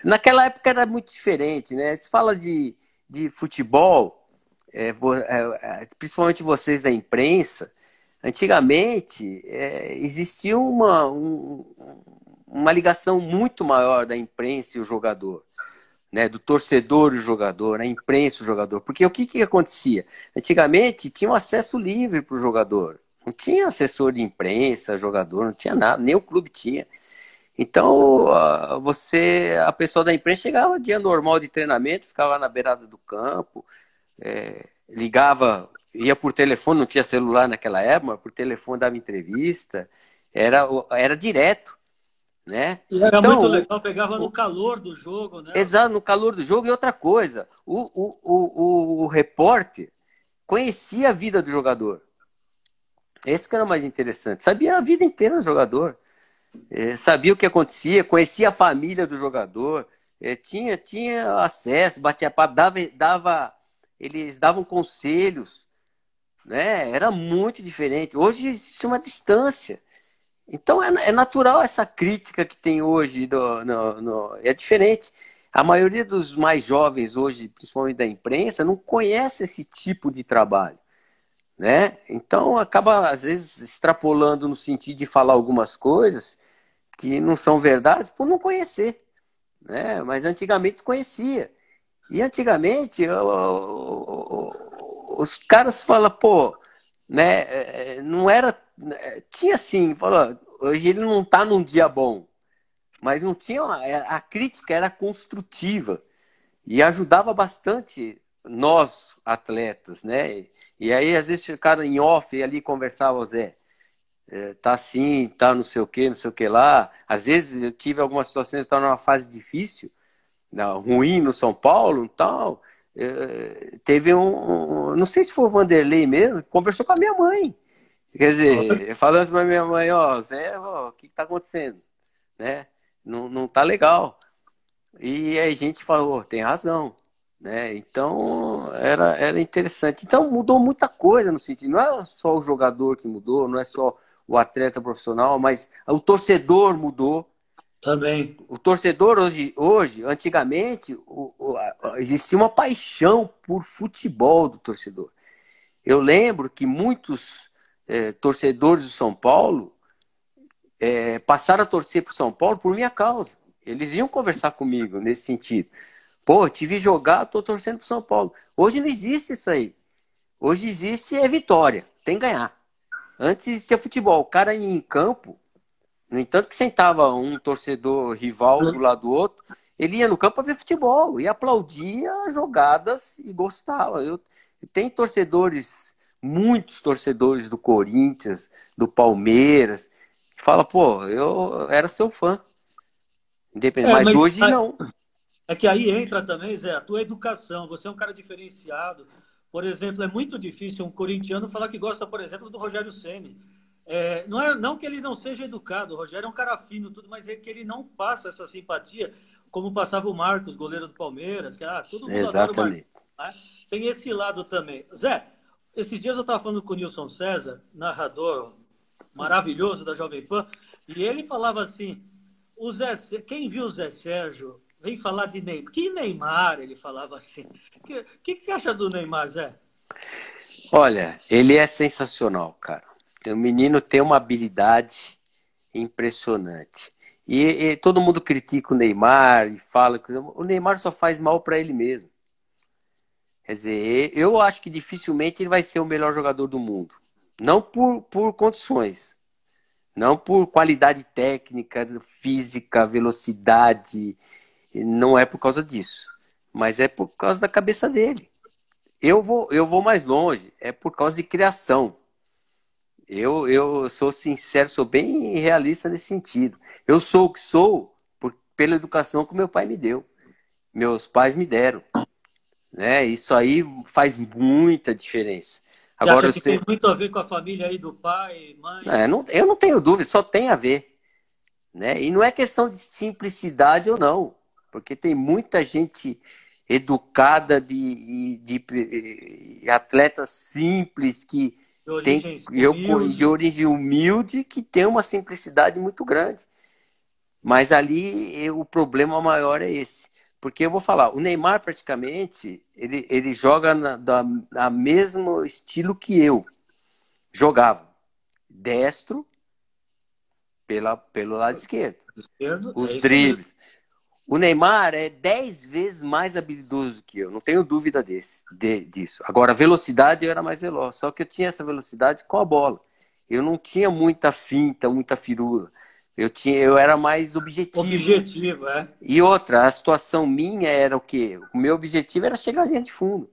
naquela época era muito diferente, né? Se fala de futebol, principalmente vocês da imprensa, antigamente existia uma ligação muito maior da imprensa e o jogador, né, do torcedor e o jogador, a imprensa e o jogador. Porque o que acontecia? Antigamente tinha um acesso livre para o jogador. Não tinha assessor de imprensa, jogador, não tinha nada, nem o clube tinha. Então, a pessoa da imprensa chegava dia normal de treinamento, ficava lá na beirada do campo, ligava, ia por telefone, não tinha celular naquela época, mas por telefone dava entrevista, era direto, né? E era muito Então, legal, pegava no calor do jogo, né? exato, no calor do jogo. E outra coisa, o repórter conhecia a vida do jogador. Esse que era o mais interessante. Sabia a vida inteira do jogador. Sabia o que acontecia, conhecia a família do jogador. Tinha acesso, batia papo, eles davam conselhos, né? Era muito diferente. Hoje existe uma distância. Então é natural essa crítica que tem hoje. É diferente. A maioria dos mais jovens hoje, principalmente da imprensa, não conhece esse tipo de trabalho, né? Então acaba, às vezes, extrapolando no sentido de falar algumas coisas que não são verdades por não conhecer, né? Mas antigamente conhecia. E antigamente os caras falam, pô, né? Não era. Tinha assim, falou, hoje ele não está num dia bom, mas não tinha. A crítica era construtiva e ajudava bastante nós, atletas, né? E aí, às vezes, o cara em off e ali conversava, o Zé, tá assim, tá não sei o que lá. Às vezes eu tive algumas situações, eu estava numa fase difícil, ruim no São Paulo e tal. Teve não sei se foi o Vanderlei mesmo, conversou com a minha mãe. Quer dizer, falando para minha mãe, ó, Zé, ó, o que tá acontecendo? Né? Não tá legal. E aí a gente falou, tem razão, né? Então era interessante. Então mudou muita coisa no sentido, não é só o jogador que mudou, não é só o atleta profissional, mas o torcedor mudou. Também. O torcedor hoje antigamente, existia uma paixão por futebol do torcedor. Eu lembro que muitos torcedores do São Paulo passaram a torcer para o São Paulo por minha causa. Eles iam conversar comigo nesse sentido. Pô, te vi jogar, tô torcendo pro São Paulo. Hoje não existe isso aí. Hoje existe vitória, tem que ganhar. Antes existia futebol. O cara ia em campo, no entanto que sentava um torcedor rival do lado do outro, ele ia no campo para ver futebol e aplaudia jogadas e gostava. Tem torcedores, muitos torcedores do Corinthians, do Palmeiras, que fala, pô, eu era seu fã. Independente. Mas Mas hoje não. é que aí entra também, Zé, a tua educação. Você é um cara diferenciado. Por exemplo, é muito difícil um corintiano falar que gosta, por exemplo, do Rogério Ceni. Não que ele não seja educado, o Rogério é um cara fino, tudo, mas é que ele não passa essa simpatia como passava o Marcos, goleiro do Palmeiras, que todo mundo adora o Marcos. Exatamente. Né? Tem esse lado também. Zé, esses dias eu estava falando com o Nilson César, narrador maravilhoso da Jovem Pan, e ele falava assim, quem viu o Zé Sérgio vem falar de Neymar. Que Neymar? Ele falava assim. O que você acha do Neymar, Zé? Olha, ele é sensacional, cara. O menino tem uma habilidade impressionante. E todo mundo critica o Neymar e fala que o Neymar só faz mal para ele mesmo. Quer dizer, eu acho que dificilmente ele vai ser o melhor jogador do mundo. Não por condições. Não por qualidade técnica, física, velocidade. Não é por causa disso. Mas é por causa da cabeça dele. Eu vou mais longe. É por causa de criação. Eu sou sincero, sou bem realista nesse sentido. Eu sou o que sou pela educação que meu pai me deu, meus pais me deram, né? Isso aí faz muita diferença. Você Agora, acha que tem muito a ver com a família aí do pai, mãe? eu não tenho dúvida, só tem a ver, né? E não é questão de simplicidade ou não, porque tem muita gente educada de atletas simples que De tem origens de humildes? origem humilde que tem uma simplicidade muito grande. Mas ali o problema maior é esse. Porque eu vou falar, o Neymar praticamente, ele joga na mesmo estilo que eu jogava. Destro pelo lado esquerdo. Esquerdo, é Os isso mesmo. dribles. O Neymar é 10 vezes mais habilidoso que eu, não tenho dúvida disso. Agora, a velocidade eu era mais veloz, só que eu tinha essa velocidade com a bola. Eu não tinha muita finta, muita firula. Eu era mais objetivo. Objetivo, é. E outra, a situação minha era o quê? O meu objetivo era chegar à linha de fundo.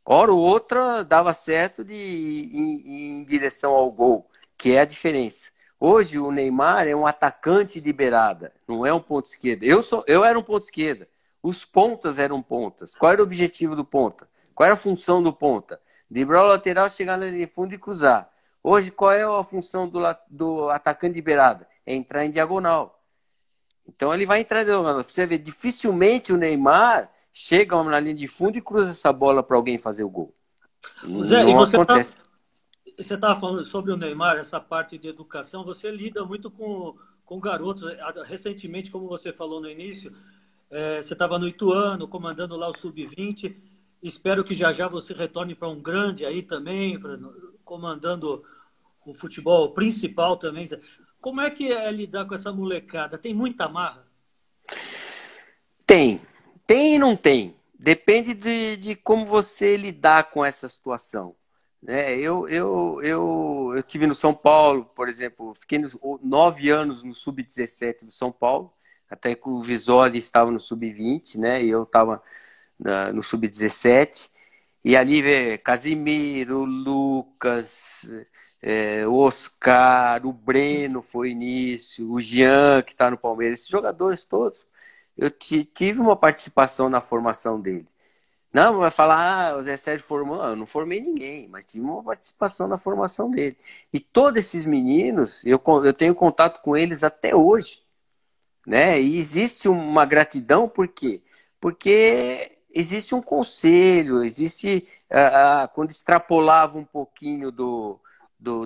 Hora ou outra dava certo de ir em direção ao gol, que é a diferença. Hoje o Neymar é um atacante de beirada, não é um ponto esquerda. Eu era um ponto esquerda. Os pontas eram pontas. Qual era o objetivo do ponta? Qual era a função do ponta? Driblar o lateral, chegar na linha de fundo e cruzar. Hoje, qual é a função do atacante de beirada? É entrar em diagonal. Então ele vai entrar em diagonal. Você vê, dificilmente o Neymar chega na linha de fundo e cruza essa bola para alguém fazer o gol. Zé, e Não acontece. você estava falando sobre o Neymar, essa parte de educação, você lida muito com garotos. Recentemente, como você falou no início, você estava no Ituano, comandando lá o Sub-20. Espero que já já você retorne para um grande aí também, comandando o futebol principal também. Zé. Como é que é lidar com essa molecada? Tem muita marra? Tem. Tem e não tem. Depende de como você lidar com essa situação. Né? Eu tive no São Paulo, por exemplo, fiquei 9 anos no Sub-17 do São Paulo, até que o Visoli estava no Sub-20, né? E eu estava no Sub-17. E ali vê Casimiro, Lucas, o Oscar, o Breno foi início, o Jean, que está no Palmeiras, esses jogadores todos. Eu tive uma participação na formação dele. Não, vai falar, o Zé Sérgio formou. Eu não formei ninguém, mas tive uma participação na formação dele. E todos esses meninos, eu tenho contato com eles até hoje. Né? E existe uma gratidão, por quê? Porque existe um conselho, existe. Quando extrapolava um pouquinho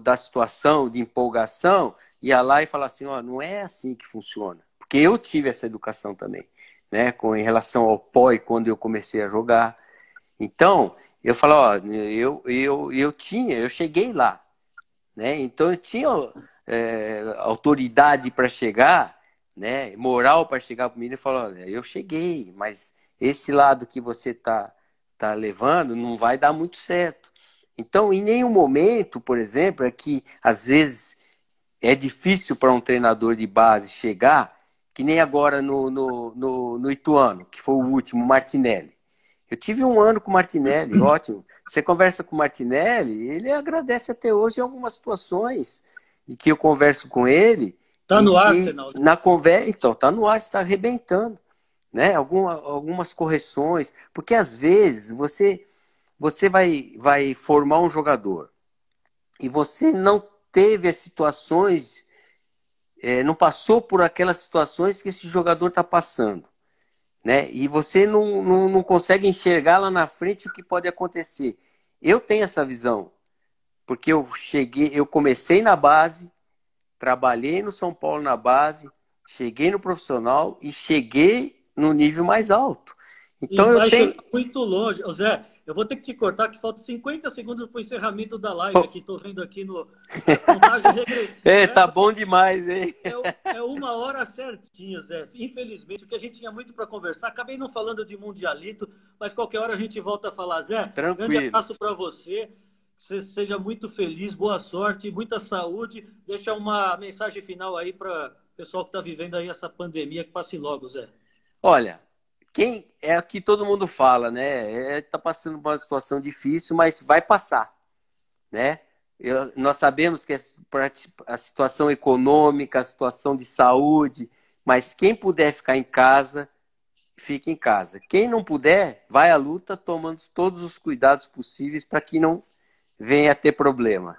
da situação de empolgação, ia lá e falava assim: ó, não é assim que funciona. Porque eu tive essa educação também, né? Em relação ao POI, quando eu comecei a jogar. Então, eu falo, ó, eu cheguei lá, né? Então eu tinha autoridade para chegar, né? Moral para chegar para o menino e falar, olha, eu cheguei, mas esse lado que você tá levando não vai dar muito certo. Então, em nenhum momento, por exemplo, é que às vezes é difícil para um treinador de base chegar, que nem agora no Ituano, que foi o último, Martinelli. Eu tive 1 ano com o Martinelli, ótimo. Você conversa com o Martinelli, ele agradece até hoje em algumas situações em que eu converso com ele Tá e no que Arsenal. na conversa, então, tá no ar, está arrebentando, né? Algumas correções, porque às vezes você vai formar um jogador e você não teve as situações, não passou por aquelas situações que esse jogador está passando. Né? E você não consegue enxergar lá na frente o que pode acontecer. Eu tenho essa visão, porque eu comecei na base, trabalhei no São Paulo na base, cheguei no profissional e cheguei no nível mais alto. E Então eu vai chegar tenho. muito longe. Ô, Zé, eu vou ter que te cortar, que faltam 50 segundos para o encerramento da live aqui. Estou vendo aqui no contagem regressiva. Tá bom demais, hein? É 1 hora certinho, Zé. Infelizmente, porque a gente tinha muito para conversar. Acabei não falando de Mundialito, mas qualquer hora a gente volta a falar. Zé, grande Tranquilo. abraço para você. Que você seja muito feliz, boa sorte, muita saúde. Deixa uma mensagem final aí para o pessoal que está vivendo aí essa pandemia, que passe logo, Zé. Olha, quem é o que todo mundo fala, né? Tá passando por uma situação difícil, mas vai passar, né? Nós sabemos que a situação econômica, a situação de saúde, mas quem puder ficar em casa, fique em casa. Quem não puder, vai à luta tomando todos os cuidados possíveis para que não venha a ter problema.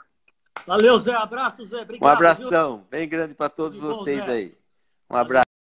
Valeu, Zé. Abraço, Zé. Um Obrigado, viu? abração bem grande para todos Tudo bom, vocês Zé? aí. Um Valeu. abraço.